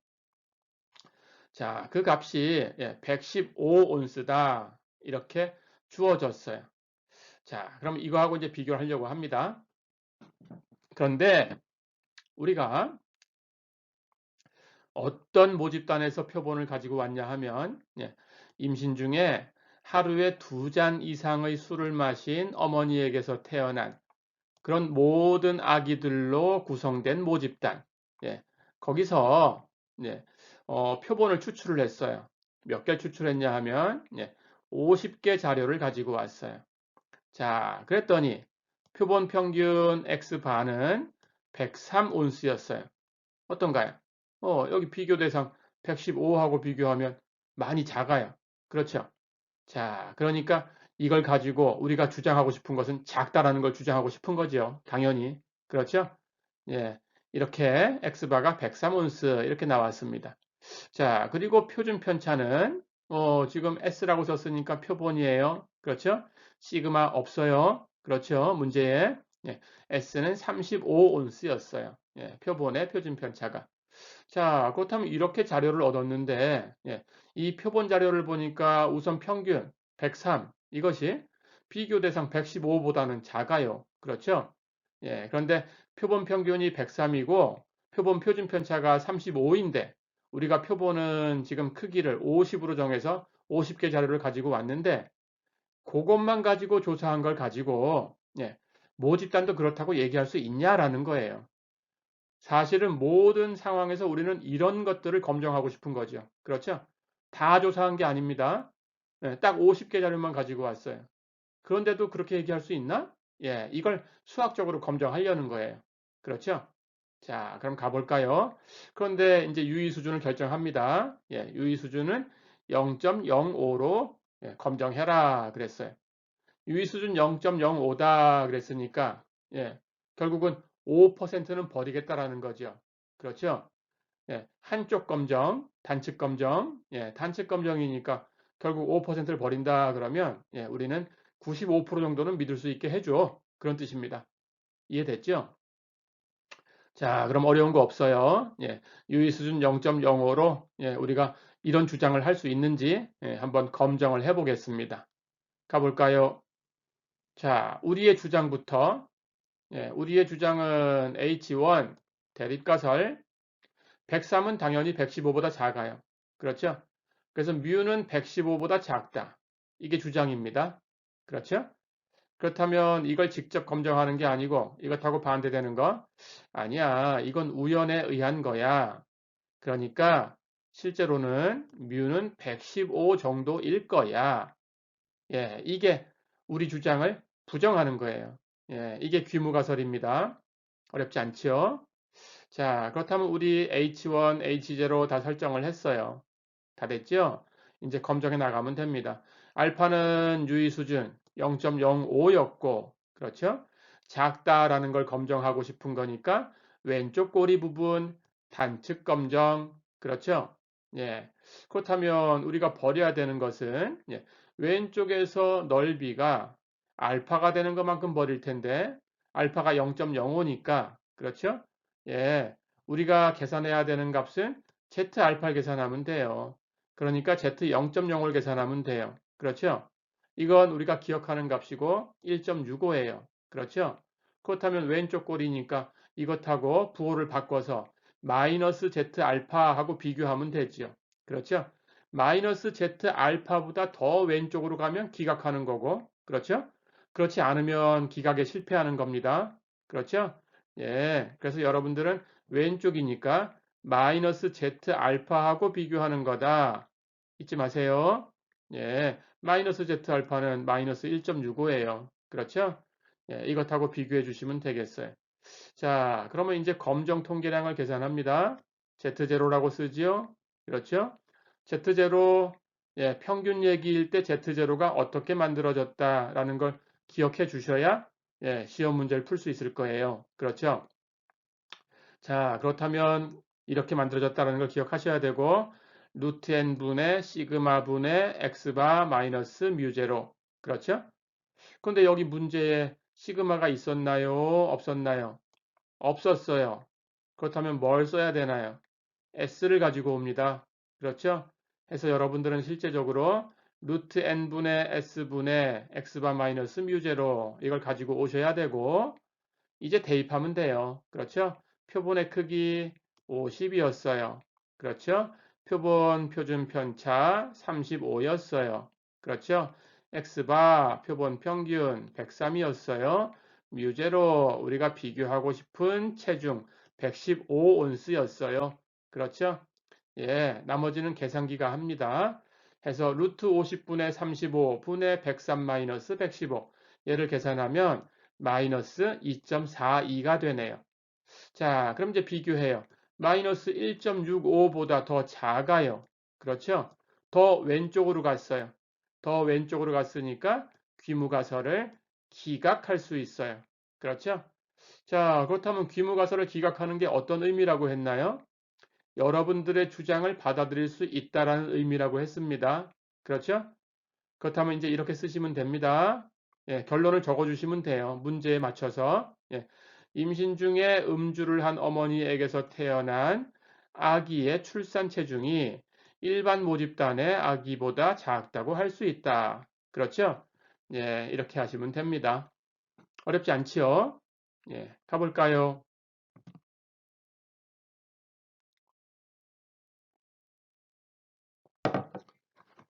자, 그 값이 115온스다. 이렇게 주어졌어요. 자, 그럼 이거하고 이제 비교를 하려고 합니다. 그런데 우리가 어떤 모집단에서 표본을 가지고 왔냐 하면 임신 중에 하루에 2잔 이상의 술을 마신 어머니에게서 태어난 그런 모든 아기들로 구성된 모집단. 거기서 표본을 추출을 했어요. 몇 개를 추출했냐 하면 50개 자료를 가지고 왔어요. 자, 그랬더니 표본 평균 X반은 103온스였어요. 어떤가요? 여기 비교 대상 115하고 비교하면 많이 작아요. 그렇죠? 자, 그러니까 이걸 가지고 우리가 주장하고 싶은 것은 작다라는 걸 주장하고 싶은 거죠. 당연히. 그렇죠? 이렇게 X바가 103온스 이렇게 나왔습니다. 자, 그리고 표준 편차는 지금 S라고 썼으니까 표본이에요. 그렇죠? 시그마 없어요. 그렇죠? 문제에 S는 35온스였어요. 표본의 표준 편차가. 자, 그렇다면 이렇게 자료를 얻었는데 이 표본 자료를 보니까 우선 평균 103 이것이 비교 대상 115보다는 작아요. 그렇죠? 그런데 표본 평균이 103이고 표본 표준 편차가 35인데 우리가 표본은 지금 크기를 50으로 정해서 50개 자료를 가지고 왔는데 그것만 가지고 조사한 걸 가지고 모집단도 그렇다고 얘기할 수 있냐라는 거예요. 사실은 모든 상황에서 우리는 이런 것들을 검증하고 싶은 거죠. 그렇죠? 다 조사한 게 아닙니다. 예, 딱 50개 자료만 가지고 왔어요. 그런데도 그렇게 얘기할 수 있나? 예, 이걸 수학적으로 검증하려는 거예요. 그렇죠? 자, 그럼 가볼까요? 그런데 이제 유의 수준을 결정합니다. 예, 유의 수준은 0.05로 검정해라 그랬어요. 유의 수준 0.05다 그랬으니까 예, 결국은 5%는 버리겠다라는 거죠. 그렇죠? 예, 한쪽 검정, 단측 검정, 예, 단측 검정이니까 결국 5%를 버린다 그러면 예, 우리는 95% 정도는 믿을 수 있게 해줘. 그런 뜻입니다. 이해됐죠? 자, 그럼 어려운 거 없어요. 예, 유의 수준 0.05로 예, 우리가 이런 주장을 할 수 있는지 예, 한번 검증을 해보겠습니다. 가볼까요? 자, 우리의 주장부터 예, 우리의 주장은 H1 대립가설 103은 당연히 115보다 작아요. 그렇죠? 그래서 뮤는 115보다 작다. 이게 주장입니다. 그렇죠? 그렇다면 이걸 직접 검증하는 게 아니고 이것하고 반대되는 거? 아니야. 이건 우연에 의한 거야. 그러니까 실제로는 뮤는 115 정도일 거야. 예, 이게 우리 주장을 부정하는 거예요. 예, 이게 귀무가설입니다. 어렵지 않죠? 자, 그렇다면 우리 H1, H0 다 설정을 했어요. 다 됐죠? 이제 검정해 나가면 됩니다. 알파는 유의 수준 0.05였고, 그렇죠? 작다라는 걸 검정하고 싶은 거니까 왼쪽 꼬리 부분 단측 검정, 그렇죠? 예. 그렇다면 우리가 버려야 되는 것은 왼쪽에서 넓이가 알파가 되는 것만큼 버릴 텐데 알파가 0.05니까 그렇죠? 예. 우리가 계산해야 되는 값은 Z 알파를 계산하면 돼요. 그러니까 Z 0.0을 계산하면 돼요. 그렇죠? 이건 우리가 기억하는 값이고 1.65예요. 그렇죠? 그렇다면 왼쪽 꼴이니까 이것하고 부호를 바꿔서 마이너스 Z 알파하고 비교하면 되죠. 그렇죠? 마이너스 Z 알파보다 더 왼쪽으로 가면 기각하는 거고, 그렇죠? 그렇지 않으면 기각에 실패하는 겁니다. 그렇죠? 예, 그래서 여러분들은 왼쪽이니까 마이너스 Z 알파하고 비교하는 거다. 잊지 마세요. 예, 마이너스 Z 알파는 마이너스 1.65예요. 그렇죠? 예, 이것하고 비교해 주시면 되겠어요. 자, 그러면 이제 검정 통계량을 계산합니다. Z0라고 쓰지요? 그렇죠? Z0, 예, 평균 얘기일 때 Z0가 어떻게 만들어졌다라는 걸 기억해 주셔야 예, 시험 문제를 풀 수 있을 거예요. 그렇죠? 자, 그렇다면 이렇게 만들어졌다는 걸 기억하셔야 되고 루트 n분의 시그마 분의 x바 마이너스 뮤제로 그렇죠? 그런데 여기 문제에 시그마가 있었나요? 없었나요? 없었어요. 그렇다면 뭘 써야 되나요? s를 가지고 옵니다. 그렇죠? 해서 여러분들은 실제적으로 루트 n분의 s분의 x바 마이너스 뮤제로 이걸 가지고 오셔야 되고 이제 대입하면 돼요. 그렇죠? 표본의 크기 50이었어요. 그렇죠? 표본 표준 편차 35였어요. 그렇죠? x바 표본 평균 103이었어요. 뮤제로 우리가 비교하고 싶은 체중 115온스였어요. 그렇죠? 예, 나머지는 계산기가 합니다. 해서 루트 50분의 35 분의 103 마이너스 115 얘를 계산하면 마이너스 2.42가 되네요. 자, 그럼 이제 비교해요. 마이너스 1.65보다 더 작아요. 그렇죠? 더 왼쪽으로 갔어요. 더 왼쪽으로 갔으니까 귀무가설을 기각할 수 있어요. 그렇죠? 자, 그렇다면 귀무가설을 기각하는 게 어떤 의미라고 했나요? 여러분들의 주장을 받아들일 수 있다라는 의미라고 했습니다. 그렇죠? 그렇다면 이제 이렇게 쓰시면 됩니다. 예, 결론을 적어주시면 돼요. 문제에 맞춰서. 예, 임신 중에 음주를 한 어머니에게서 태어난 아기의 출산 체중이 일반 모집단의 아기보다 작다고 할 수 있다. 그렇죠? 예, 이렇게 하시면 됩니다. 어렵지 않지요? 예, 가볼까요?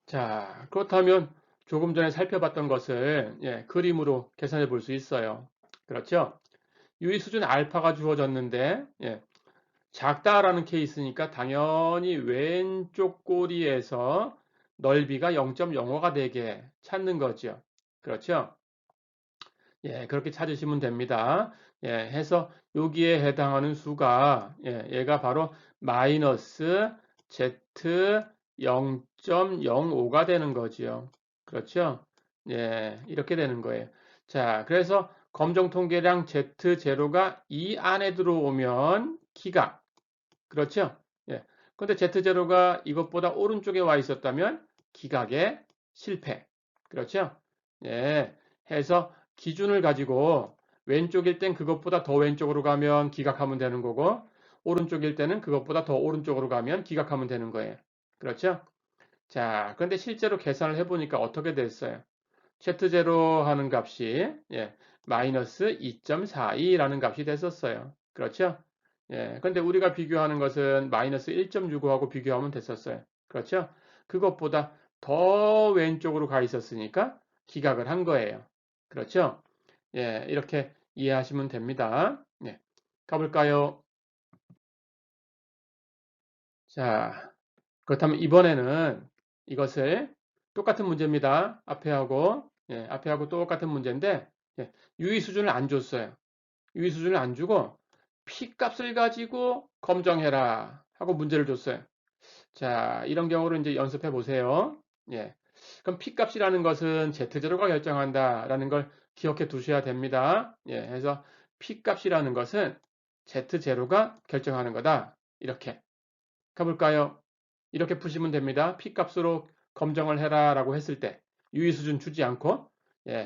자, 그렇다면 조금 전에 살펴봤던 것을 예, 그림으로 계산해 볼 수 있어요. 그렇죠? 유의 수준 알파가 주어졌는데 예, 작다라는 케이스니까 당연히 왼쪽 꼬리에서 넓이가 0.05가 되게 찾는 거죠. 그렇죠? 예, 그렇게 찾으시면 됩니다. 예, 해서 여기에 해당하는 수가 얘가 바로 마이너스 z 0.05가 되는 거지요. 그렇죠? 예, 이렇게 되는 거예요. 자, 그래서 검정 통계량 Z0가 이 안에 들어오면 기각. 그렇죠? 예. 근데 Z0가 이것보다 오른쪽에 와 있었다면 기각의 실패. 그렇죠? 예. 해서 기준을 가지고 왼쪽일 땐 그것보다 더 왼쪽으로 가면 기각하면 되는 거고 오른쪽일 때는 그것보다 더 오른쪽으로 가면 기각하면 되는 거예요. 그렇죠? 자, 그런데 실제로 계산을 해보니까 어떻게 됐어요? Z0 하는 값이 마이너스 2.42라는 값이 됐었어요. 그렇죠? 예, 근데 우리가 비교하는 것은 마이너스 1.65하고 비교하면 됐었어요. 그렇죠? 그것보다 더 왼쪽으로 가 있었으니까 기각을 한 거예요. 그렇죠? 예, 이렇게 이해하시면 됩니다. 예, 가볼까요? 자, 그렇다면 이번에는 이것을 똑같은 문제입니다. 앞에 하고 똑같은 문제인데, 유의 수준을 안 줬어요. 유의 수준을 안 주고, p 값을 가지고 검정해라 하고 문제를 줬어요. 자, 이런 경우를 이제 연습해 보세요. 예. 그럼 p 값이라는 것은 z0가 결정한다라는 걸 기억해 두셔야 됩니다. 예, 해서 p 값이라는 것은 z0가 결정하는 거다. 이렇게 가볼까요? 이렇게 푸시면 됩니다. P값으로 검정을 해라 라고 했을 때 유의수준 주지 않고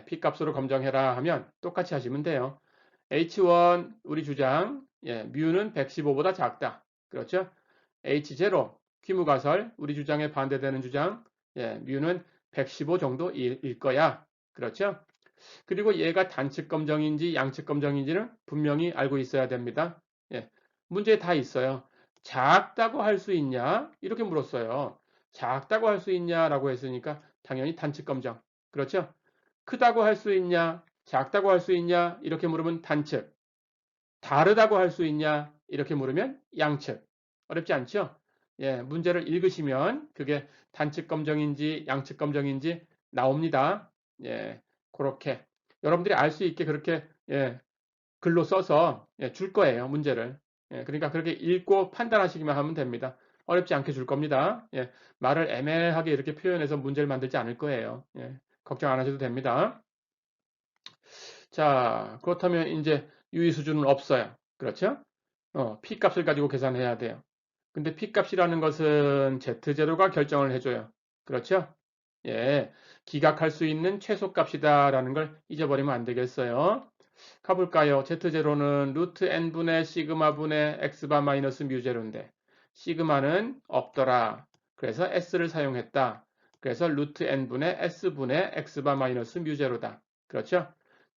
P값으로 검정해라 하면 똑같이 하시면 돼요. H1 우리 주장 뮤는 115보다 작다. 그렇죠? H0 귀무가설 우리 주장에 반대되는 주장 뮤는 115 정도일 거야. 그렇죠? 그리고 얘가 단측 검정인지 양측 검정인지는 분명히 알고 있어야 됩니다. 문제에 다 있어요. 작다고 할 수 있냐? 이렇게 물었어요. 작다고 할 수 있냐라고 했으니까 당연히 단측 검정. 그렇죠? 크다고 할 수 있냐? 작다고 할 수 있냐? 이렇게 물으면 단측. 다르다고 할 수 있냐? 이렇게 물으면 양측. 어렵지 않죠? 예, 문제를 읽으시면 그게 단측 검정인지 양측 검정인지 나옵니다. 예, 그렇게 여러분들이 알 수 있게 그렇게 글로 써서 줄 거예요, 문제를. 그러니까 그렇게 읽고 판단하시기만 하면 됩니다. 어렵지 않게 줄 겁니다. 말을 애매하게 이렇게 표현해서 문제를 만들지 않을 거예요. 걱정 안 하셔도 됩니다. 자, 그렇다면 이제 유의 수준은 없어요. 그렇죠? P 값을 가지고 계산해야 돼요. 근데 P 값이라는 것은 Z0가 결정을 해줘요. 그렇죠? 예, 기각할 수 있는 최소값이다라는 걸 잊어버리면 안 되겠어요. 가볼까요? Z0는 루트 n분의 시그마분의 x바 마이너스 뮤제로인데 시그마는 없더라. 그래서 s를 사용했다. 그래서 루트 n분의 s분의 x바 마이너스 뮤제로다. 그렇죠?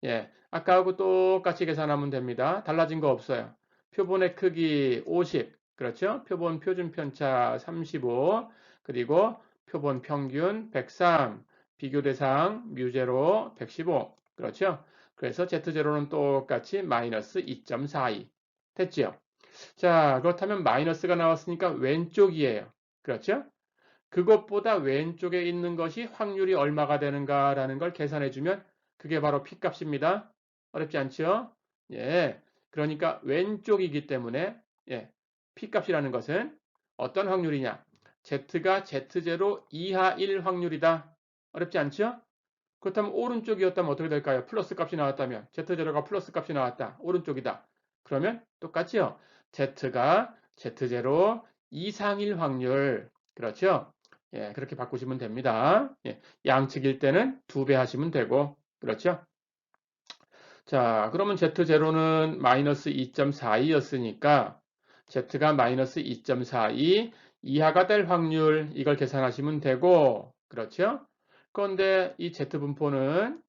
예, 아까하고 똑같이 계산하면 됩니다. 달라진 거 없어요. 표본의 크기 50, 그렇죠? 표본 표준 편차 35, 그리고 표본 평균 103, 비교 대상 뮤제로 115, 그렇죠? 그래서 Z0는 똑같이 마이너스 2.42 됐죠? 자, 그렇다면 마이너스가 나왔으니까 왼쪽이에요. 그렇죠? 그것보다 왼쪽에 있는 것이 확률이 얼마가 되는가라는 걸 계산해주면 그게 바로 P값입니다. 어렵지 않죠? 예. 그러니까 왼쪽이기 때문에 P값이라는 것은 어떤 확률이냐? Z가 Z0 이하일 확률이다. 어렵지 않죠? 그렇다면 오른쪽이었다면 어떻게 될까요? 플러스 값이 나왔다면 Z0가 플러스 값이 나왔다. 오른쪽이다. 그러면 똑같죠? Z가 Z0 이상일 확률. 그렇죠? 예, 그렇게 바꾸시면 됩니다. 양측일 때는 2배 하시면 되고. 그렇죠? 자, 그러면 Z0는 마이너스 2.42였으니까 Z가 마이너스 2.42 이하가 될 확률 이걸 계산하시면 되고. 그렇죠? 그런데 이 Z분포는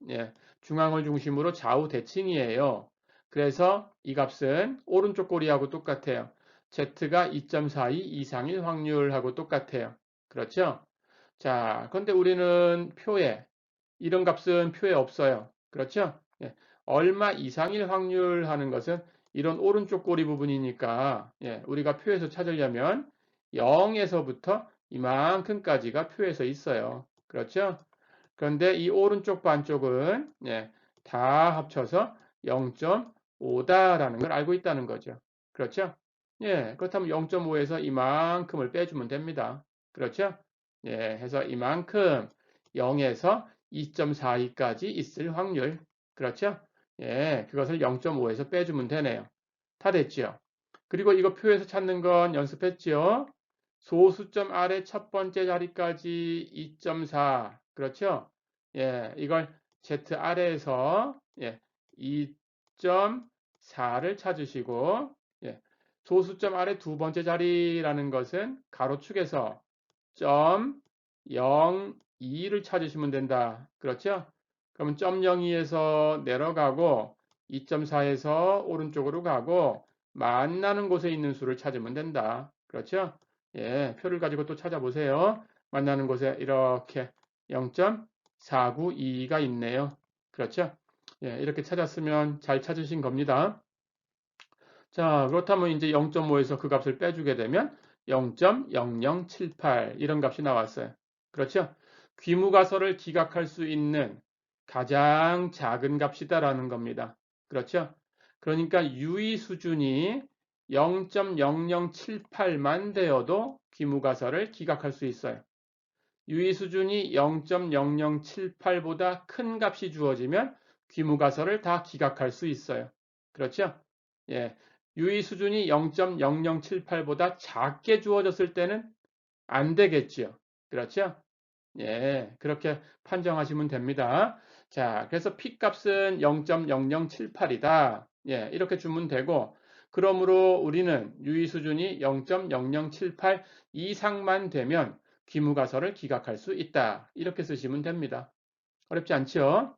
중앙을 중심으로 좌우 대칭이에요. 그래서 이 값은 오른쪽 꼬리하고 똑같아요. Z가 2.42 이상일 확률하고 똑같아요. 그렇죠? 자, 그런데 우리는 표에 이런 값은 표에 없어요. 그렇죠? 얼마 이상일 확률 하는 것은 이런 오른쪽 꼬리 부분이니까 우리가 표에서 찾으려면 0에서부터 이만큼까지가 표에서 있어요. 그렇죠? 그런데 이 오른쪽 반쪽은 다 합쳐서 0.5다라는 걸 알고 있다는 거죠. 그렇죠? 그렇다면 0.5에서 이만큼을 빼주면 됩니다. 그렇죠? 해서 이만큼 0에서 2.42까지 있을 확률. 그렇죠? 그것을 0.5에서 빼주면 되네요. 다 됐죠? 그리고 이거 표에서 찾는 건 연습했죠? 소수점 아래 첫 번째 자리까지 2.4. 그렇죠? 이걸 Z 아래에서 2.4를 찾으시고 소수점 아래 두 번째 자리라는 것은 가로축에서 0.02를 찾으시면 된다. 그렇죠? 그러면 0.02에서 내려가고 2.4에서 오른쪽으로 가고 만나는 곳에 있는 수를 찾으면 된다. 그렇죠? 표를 가지고 또 찾아보세요. 만나는 곳에 이렇게 0.492가 있네요. 그렇죠? 이렇게 찾았으면 잘 찾으신 겁니다. 자, 그렇다면 이제 0.5에서 그 값을 빼주게 되면 0.0078 이런 값이 나왔어요. 그렇죠? 귀무가설을 기각할 수 있는 가장 작은 값이다라는 겁니다. 그렇죠? 그러니까 유의 수준이 0.0078만 되어도 귀무가설을 기각할 수 있어요. 유의 수준이 0.0078보다 큰 값이 주어지면 귀무가설을 다 기각할 수 있어요. 그렇죠? 유의 수준이 0.0078보다 작게 주어졌을 때는 안 되겠지요. 그렇죠? 그렇게 판정하시면 됩니다. 자, 그래서 P값은 0.0078이다. 이렇게 주면 되고, 그러므로 우리는 유의 수준이 0.0078 이상만 되면 귀무가설을 기각할 수 있다. 이렇게 쓰시면 됩니다. 어렵지 않죠?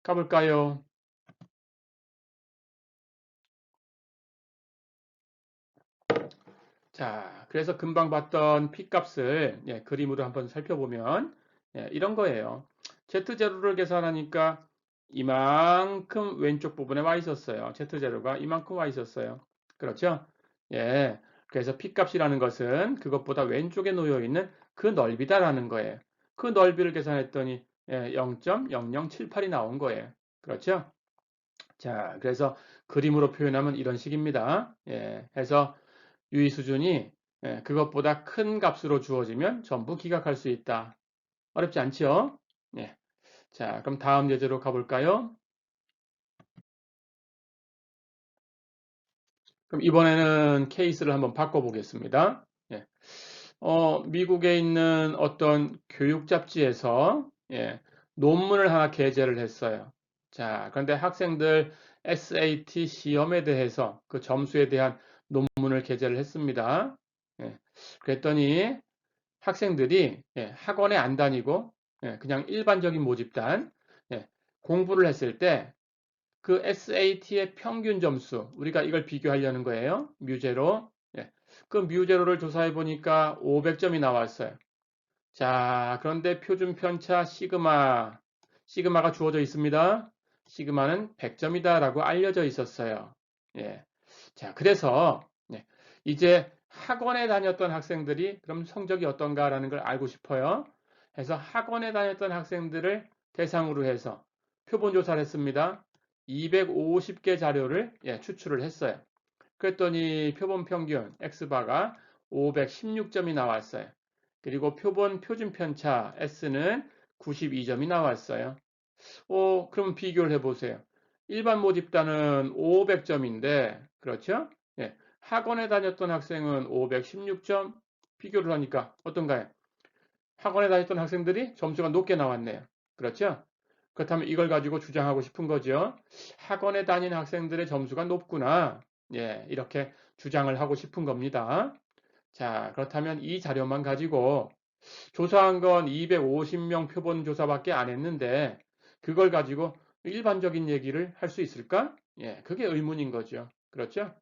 가볼까요? 자, 그래서 금방 봤던 P값을 그림으로 한번 살펴보면 이런 거예요. Z0를 계산하니까 이만큼 왼쪽 부분에 와 있었어요. Z0가 이만큼 와 있었어요. 그렇죠? 그래서 P값이라는 것은 그것보다 왼쪽에 놓여 있는 그 넓이다라는 거예요. 그 넓이를 계산했더니 0.0078이 나온 거예요. 그렇죠? 자, 그래서 그림으로 표현하면 이런 식입니다. 해서 유의 수준이 그것보다 큰 값으로 주어지면 전부 기각할 수 있다. 어렵지 않죠? 자, 그럼 다음 예제로 가볼까요? 그럼 이번에는 케이스를 한번 바꿔보겠습니다. 미국에 있는 어떤 교육 잡지에서 논문을 하나 게재를 했어요. 자, 그런데 학생들 SAT 시험에 대해서 그 점수에 대한 논문을 게재를 했습니다. 그랬더니 학생들이 학원에 안 다니고 그냥 일반적인 모집단 공부를 했을 때 그 SAT의 평균 점수 우리가 이걸 비교하려는 거예요. 뮤제로. 그 뮤제로를 조사해 보니까 500점이 나왔어요. 자, 그런데 표준 편차 시그마가 주어져 있습니다. 시그마는 100점이다라고 알려져 있었어요. 예. 자, 그래서 이제 학원에 다녔던 학생들이 그럼 성적이 어떤가라는 걸 알고 싶어요. 해서 학원에 다녔던 학생들을 대상으로 해서 표본 조사를 했습니다. 250개 자료를 추출을 했어요. 그랬더니 표본 평균 X바가 516점이 나왔어요. 그리고 표본 표준 편차 S는 92점이 나왔어요. 그럼 비교를 해보세요. 일반 모집단은 500점인데, 그렇죠? 학원에 다녔던 학생은 516점, 비교를 하니까 어떤가요? 학원에 다녔던 학생들이 점수가 높게 나왔네요. 그렇죠? 그렇다면 이걸 가지고 주장하고 싶은 거죠. 학원에 다닌 학생들의 점수가 높구나. 이렇게 주장을 하고 싶은 겁니다. 자, 그렇다면 이 자료만 가지고 조사한 건 250명 표본 조사밖에 안 했는데 그걸 가지고 일반적인 얘기를 할 수 있을까? 그게 의문인 거죠. 그렇죠?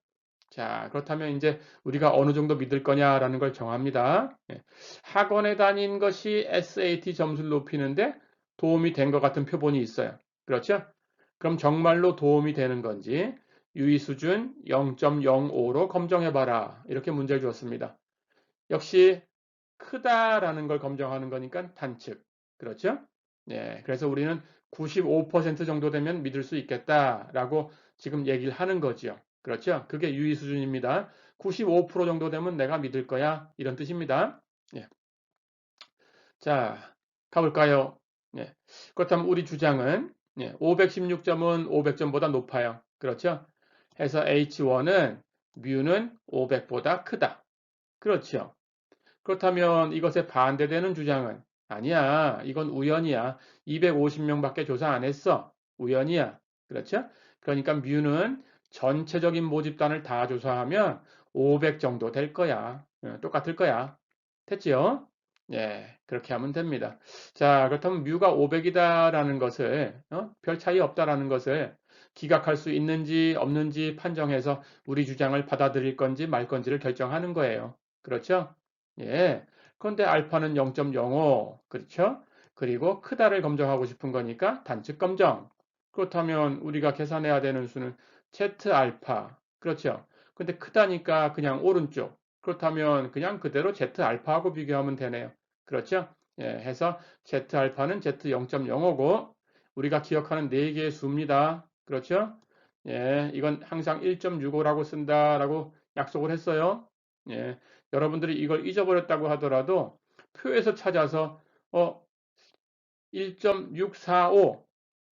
자, 그렇다면 이제 우리가 어느 정도 믿을 거냐라는 걸 정합니다. 학원에 다닌 것이 SAT 점수를 높이는데 도움이 된 것 같은 표본이 있어요. 그렇죠? 그럼 정말로 도움이 되는 건지 유의 수준 0.05로 검정해봐라. 이렇게 문제를 주었습니다. 역시 크다라는 걸 검증하는 거니까 단측. 그렇죠? 예, 그래서 우리는 95% 정도 되면 믿을 수 있겠다라고 지금 얘기를 하는 거죠. 그렇죠? 그게 유의 수준입니다. 95% 정도 되면 내가 믿을 거야. 이런 뜻입니다. 예. 자, 가볼까요? 예. 그렇다면 우리 주장은 516점은 500점보다 높아요. 그렇죠? 해서 H1은 뮤는 500보다 크다. 그렇죠? 그렇다면 이것에 반대되는 주장은 아니야. 이건 우연이야. 250명밖에 조사 안 했어. 우연이야. 그렇죠? 그러니까 뮤는 전체적인 모집단을 다 조사하면 500 정도 될 거야. 똑같을 거야. 됐지요? 예, 그렇게 하면 됩니다. 자, 그렇다면 뮤가 500이다라는 것을 별 차이 없다라는 것을 기각할 수 있는지 없는지 판정해서 우리 주장을 받아들일 건지 말 건지를 결정하는 거예요. 그렇죠? 예. 그런데 알파는 0.05. 그렇죠? 그리고 크다를 검정하고 싶은 거니까 단측 검정. 그렇다면 우리가 계산해야 되는 수는 Z 알파. 그렇죠? 근데 크다니까 그냥 오른쪽. 그렇다면 그냥 그대로 Z 알파하고 비교하면 되네요. 그렇죠? 예, 해서 Z 알파는 Z 0.05고 우리가 기억하는 4개의 수입니다. 그렇죠? 예, 이건 항상 1.65라고 쓴다라고 약속을 했어요. 예, 여러분들이 이걸 잊어버렸다고 하더라도 표에서 찾아서 1.645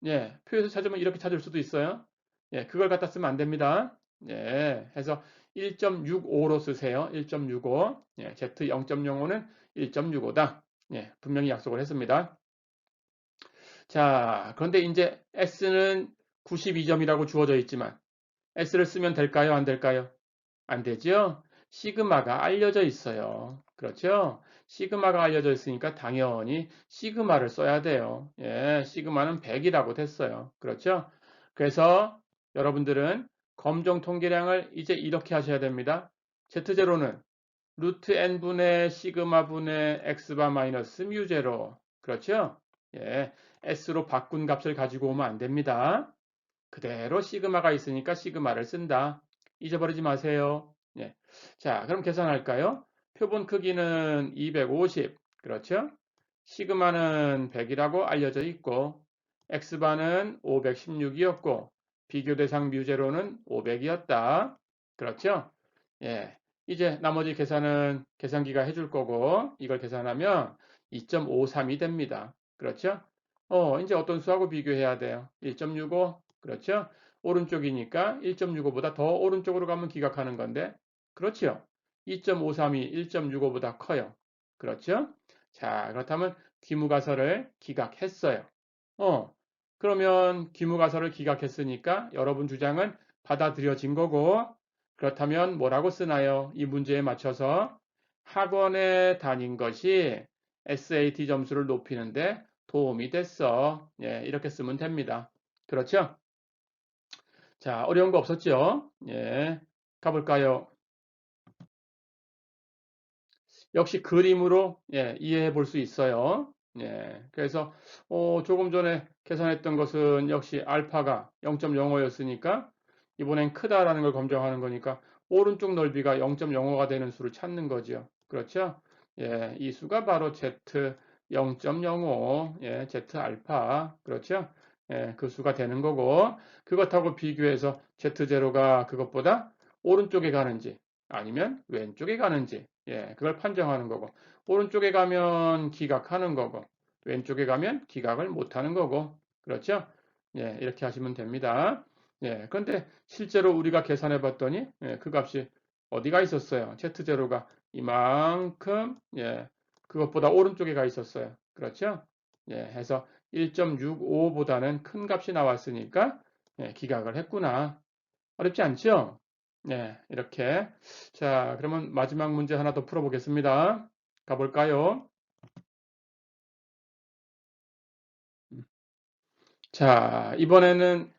예, 표에서 찾으면 이렇게 찾을 수도 있어요. 예, 그걸 갖다 쓰면 안 됩니다. 예, 해서 1.65로 쓰세요. 1.65 예, Z 0.05는 1.65다. 예, 분명히 약속을 했습니다. 자, 그런데 이제 S는 92점이라고 주어져 있지만 S를 쓰면 될까요? 안 될까요? 안 되죠? 시그마가 알려져 있어요. 그렇죠? 시그마가 알려져 있으니까 당연히 시그마를 써야 돼요. 예, 시그마는 100이라고 됐어요. 그렇죠? 그래서 여러분들은 검정 통계량을 이제 이렇게 하셔야 됩니다. Z0는 루트 n분의 시그마 분의 x바 마이너스 뮤 제로. 그렇죠? 예, s로 바꾼 값을 가지고 오면 안 됩니다. 그대로 시그마가 있으니까 시그마를 쓴다. 잊어버리지 마세요. 예. 자, 그럼 계산할까요? 표본 크기는 250. 그렇죠? 시그마는 100이라고 알려져 있고, x바는 516이었고, 비교 대상 뮤제로는 500이었다. 그렇죠? 예. 이제 나머지 계산은 계산기가 해줄 거고, 이걸 계산하면 2.53이 됩니다. 그렇죠? 이제 어떤 수하고 비교해야 돼요? 1.65. 그렇죠? 오른쪽이니까 1.65보다 더 오른쪽으로 가면 기각하는 건데, 그렇죠? 2.53이 1.65보다 커요. 그렇죠? 자, 그렇다면 기무가설을 기각했어요. 어, 그러면 기무가설을 기각했으니까 여러분 주장은 받아들여진 거고, 그렇다면 뭐라고 쓰나요? 이 문제에 맞춰서 학원에 다닌 것이 SAT 점수를 높이는데 도움이 됐어. 예, 이렇게 쓰면 됩니다. 그렇죠? 자, 어려운 거 없었죠? 예, 가볼까요? 역시 그림으로 이해해 볼 수 있어요. 예, 그래서 조금 전에 계산했던 것은 역시 알파가 0.05였으니까 이번엔 크다라는 걸 검증하는 거니까 오른쪽 넓이가 0.05가 되는 수를 찾는 거죠. 그렇죠? 예, 이 수가 바로 Z 0.05, 예, Z 알파, 그렇죠? 예, 그 수가 되는 거고 그것하고 비교해서 Z0가 그것보다 오른쪽에 가는지 아니면 왼쪽에 가는지 그걸 판정하는 거고 오른쪽에 가면 기각하는 거고 왼쪽에 가면 기각을 못하는 거고 그렇죠? 예, 이렇게 하시면 됩니다. 예, 그런데 실제로 우리가 계산해 봤더니 그 값이 어디가 있었어요? Z0가 이만큼 그것보다 오른쪽에 가 있었어요. 그렇죠? 예, 해서 1.65보다는 큰 값이 나왔으니까 기각을 했구나. 어렵지 않죠? 네, 이렇게. 자, 그러면 마지막 문제 하나 더 풀어보겠습니다. 가볼까요? 자, 이번에는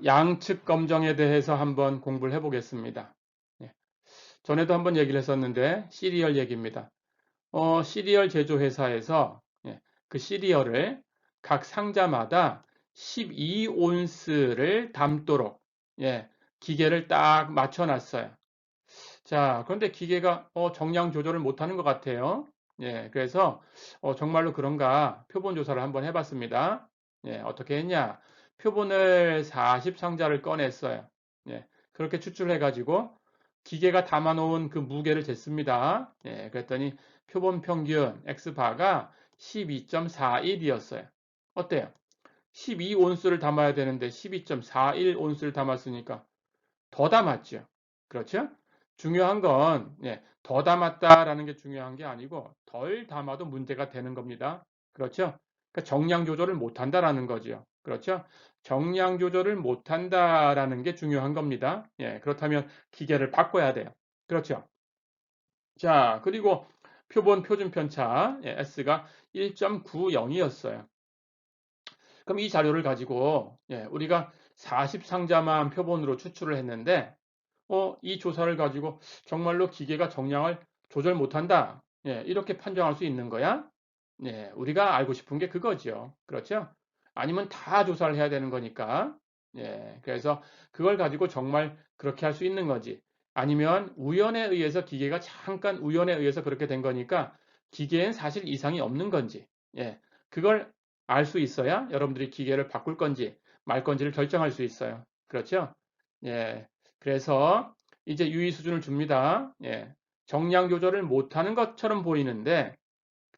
양측 검정에 대해서 한번 공부를 해보겠습니다. 예, 전에도 한번 얘기를 했었는데, 시리얼 얘기입니다. 시리얼 제조회사에서 그 시리얼을 각 상자마다 12온스를 담도록 기계를 딱 맞춰놨어요. 자, 그런데 기계가 정량 조절을 못하는 것 같아요. 예, 그래서 정말로 그런가 표본 조사를 한번 해봤습니다. 예, 어떻게 했냐? 표본을 40상자를 꺼냈어요. 예, 그렇게 추출해가지고 기계가 담아놓은 그 무게를 쟀습니다. 예, 그랬더니 표본 평균 X바가 12.41이었어요. 어때요? 12온스를 담아야 되는데 12.41온스를 담았으니까 더 담았죠. 그렇죠? 중요한 건 더 담았다라는 게 중요한 게 아니고 덜 담아도 문제가 되는 겁니다. 그렇죠? 그러니까 정량 조절을 못한다라는 거죠. 그렇죠? 정량 조절을 못한다라는 게 중요한 겁니다. 예, 그렇다면 기계를 바꿔야 돼요. 그렇죠? 자, 그리고 표본 표준 편차 S가 1.90이었어요. 그럼 이 자료를 가지고 우리가 40상자만 표본으로 추출을 했는데 이 조사를 가지고 정말로 기계가 정량을 조절 못한다. 이렇게 판정할 수 있는 거야? 우리가 알고 싶은 게 그거죠. 그렇죠? 아니면 다 조사를 해야 되는 거니까. 그래서 그걸 가지고 정말 그렇게 할 수 있는 거지. 아니면 우연에 의해서 기계가 잠깐 우연에 의해서 그렇게 된 거니까 기계엔 사실 이상이 없는 건지. 그걸 알 수 있어야 여러분들이 기계를 바꿀 건지 말 건지를 결정할 수 있어요. 그렇죠? 예. 그래서 이제 유의 수준을 줍니다. 정량 조절을 못하는 것처럼 보이는데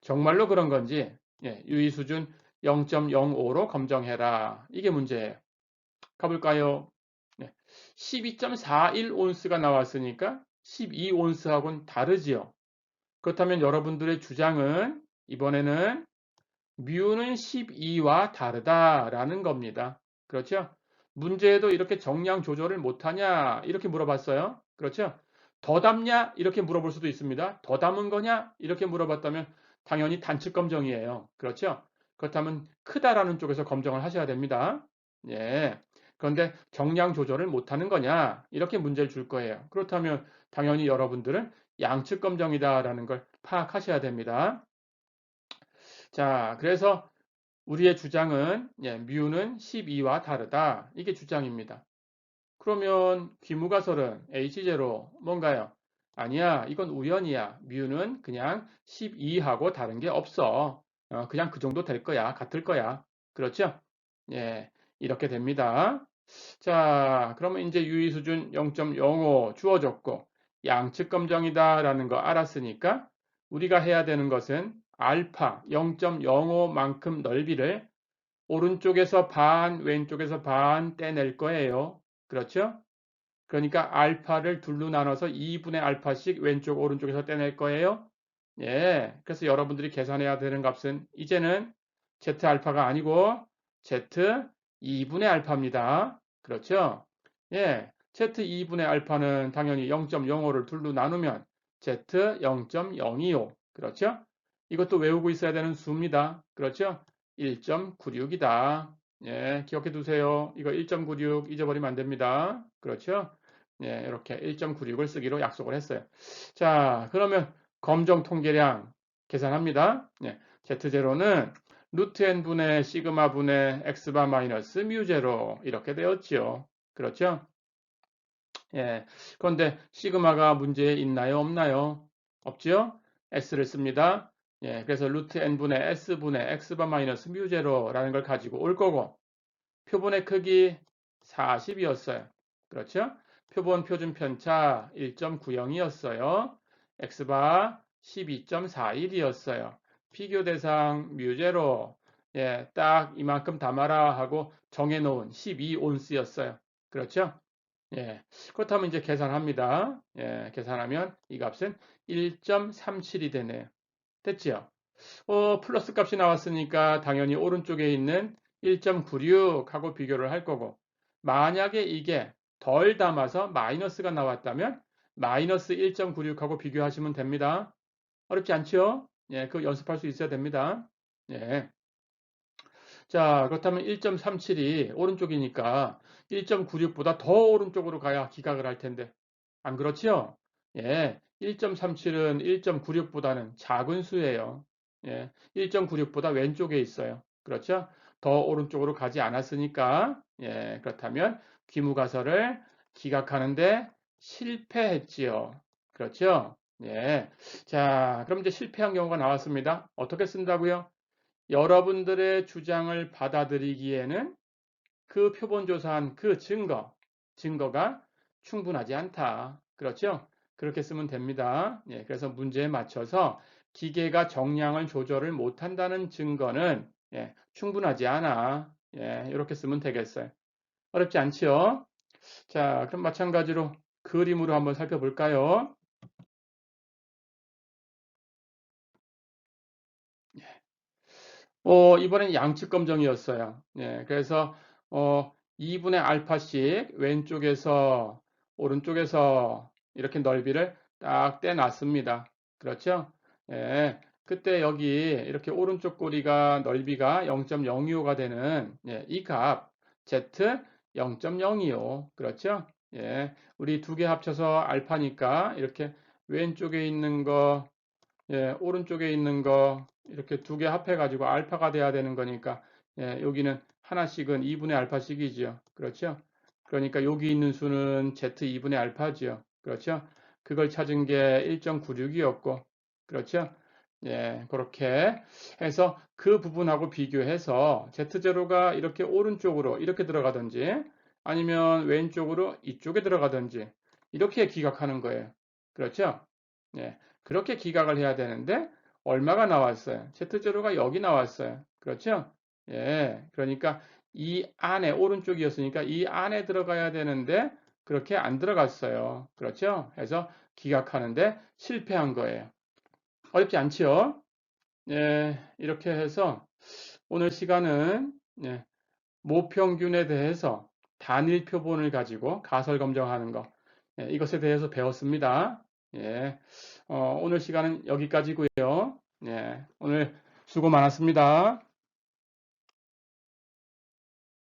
정말로 그런 건지 유의 수준 0.05로 검정해라. 이게 문제예요. 가볼까요? 12.41온스가 나왔으니까 12온스하고는 다르지요. 그렇다면 여러분들의 주장은 이번에는 뮤는 12와 다르다라는 겁니다. 그렇죠? 문제에도 이렇게 정량 조절을 못하냐? 이렇게 물어봤어요. 그렇죠? 더 담냐? 이렇게 물어볼 수도 있습니다. 더 담은 거냐? 이렇게 물어봤다면 당연히 단측 검정이에요. 그렇죠? 그렇다면 크다라는 쪽에서 검정을 하셔야 됩니다. 예. 그런데 정량 조절을 못하는 거냐? 이렇게 문제를 줄 거예요. 그렇다면 당연히 여러분들은 양측 검정이다라는 걸 파악하셔야 됩니다. 자, 그래서 우리의 주장은 뮤는 12와 다르다. 이게 주장입니다. 그러면 귀무가설은 H0 뭔가요? 아니야, 이건 우연이야. 뮤는 그냥 12하고 다른 게 없어. 그냥 그 정도 될 거야. 같을 거야. 그렇죠? 예, 이렇게 됩니다. 자, 그러면 이제 유의 수준 0.05 주어졌고 양측 검정이다라는 거 알았으니까 우리가 해야 되는 것은 알파 0.05만큼 넓이를 오른쪽에서 반, 왼쪽에서 반 떼낼 거예요. 그렇죠? 그러니까 알파를 둘로 나눠서 2분의 알파씩 왼쪽, 오른쪽에서 떼낼 거예요. 예. 그래서 여러분들이 계산해야 되는 값은 이제는 Z 알파가 아니고 Z 2분의 알파입니다. 그렇죠? 예. Z 2분의 알파는 당연히 0.05를 둘로 나누면 Z 0.025. 그렇죠? 이것도 외우고 있어야 되는 수입니다. 그렇죠? 1.96이다. 예, 기억해 두세요. 이거 1.96 잊어버리면 안 됩니다. 그렇죠? 예, 이렇게 1.96을 쓰기로 약속을 했어요. 자, 그러면 검정 통계량 계산합니다. Z0는 루트 n분의 시그마 분의 x바 마이너스 뮤 제로 이렇게 되었죠. 그렇죠? 예. 그런데 시그마가 문제에 있나요? 없나요? 없죠? s를 씁니다. 예. 그래서 루트 n분의 s분의 x바 마이너스 뮤 제로라는 걸 가지고 올 거고 표본의 크기 40이었어요. 그렇죠? 표본 표준 편차 1.90이었어요. x바 12.41이었어요. 비교 대상 뮤제로 딱 이만큼 담아라 하고 정해놓은 12온스였어요. 그렇죠? 예, 그렇다면 이제 계산합니다. 계산하면 이 값은 1.37이 되네요. 됐지요? 플러스 값이 나왔으니까 당연히 오른쪽에 있는 1.96하고 비교를 할 거고, 만약에 이게 덜 담아서 마이너스가 나왔다면 마이너스 1.96하고 비교하시면 됩니다. 어렵지 않죠? 예, 그거 연습할 수 있어야 됩니다. 예. 자, 그렇다면 1.37이 오른쪽이니까 1.96보다 더 오른쪽으로 가야 기각을 할 텐데. 안 그렇지요? 예. 1.37은 1.96보다는 작은 수예요. 예. 1.96보다 왼쪽에 있어요. 그렇죠? 더 오른쪽으로 가지 않았으니까. 예. 그렇다면 귀무가설을 기각하는데 실패했지요. 그렇죠? 예. 자, 그럼 이제 실패한 경우가 나왔습니다. 어떻게 쓴다고요? 여러분들의 주장을 받아들이기에는 그 표본조사한 그 증거가 충분하지 않다. 그렇죠? 그렇게 쓰면 됩니다. 예, 그래서 문제에 맞춰서 기계가 정량을 조절을 못한다는 증거는 충분하지 않아. 예, 이렇게 쓰면 되겠어요. 어렵지 않지요? 자, 그럼 마찬가지로 그림으로 한번 살펴볼까요? 이번엔 양측 검정이었어요. 예, 그래서 2분의 알파씩 왼쪽에서 오른쪽에서 이렇게 넓이를 딱 떼놨습니다. 그렇죠? 예, 그때 여기 이렇게 오른쪽 꼬리가 넓이가 0.025가 되는 이 값 z 0.025 그렇죠? 예, 우리 두 개 합쳐서 알파니까 이렇게 왼쪽에 있는 거 오른쪽에 있는 거 이렇게 두 개 합해가지고 알파가 돼야 되는 거니까 여기는 하나씩은 2분의 알파씩이죠. 그렇죠? 그러니까 여기 있는 수는 z 2분의 알파죠. 그렇죠? 그걸 찾은 게 1.96이었고 그렇죠? 예, 그렇게 해서 그 부분하고 비교해서 z0가 이렇게 오른쪽으로 이렇게 들어가든지 아니면 왼쪽으로 이쪽에 들어가든지 이렇게 기각하는 거예요. 그렇죠? 예. 그렇게 기각을 해야 되는데 얼마가 나왔어요? Z0가 여기 나왔어요. 그렇죠? 예. 그러니까 이 안에 오른쪽이었으니까 이 안에 들어가야 되는데 그렇게 안 들어갔어요. 그렇죠? 해서 기각하는데 실패한 거예요. 어렵지 않지요? 예. 이렇게 해서 오늘 시간은 모평균에 대해서 단일 표본을 가지고 가설 검정하는 거 이것에 대해서 배웠습니다. 예, 오늘 시간은 여기까지고요. 예, 오늘 수고 많았습니다.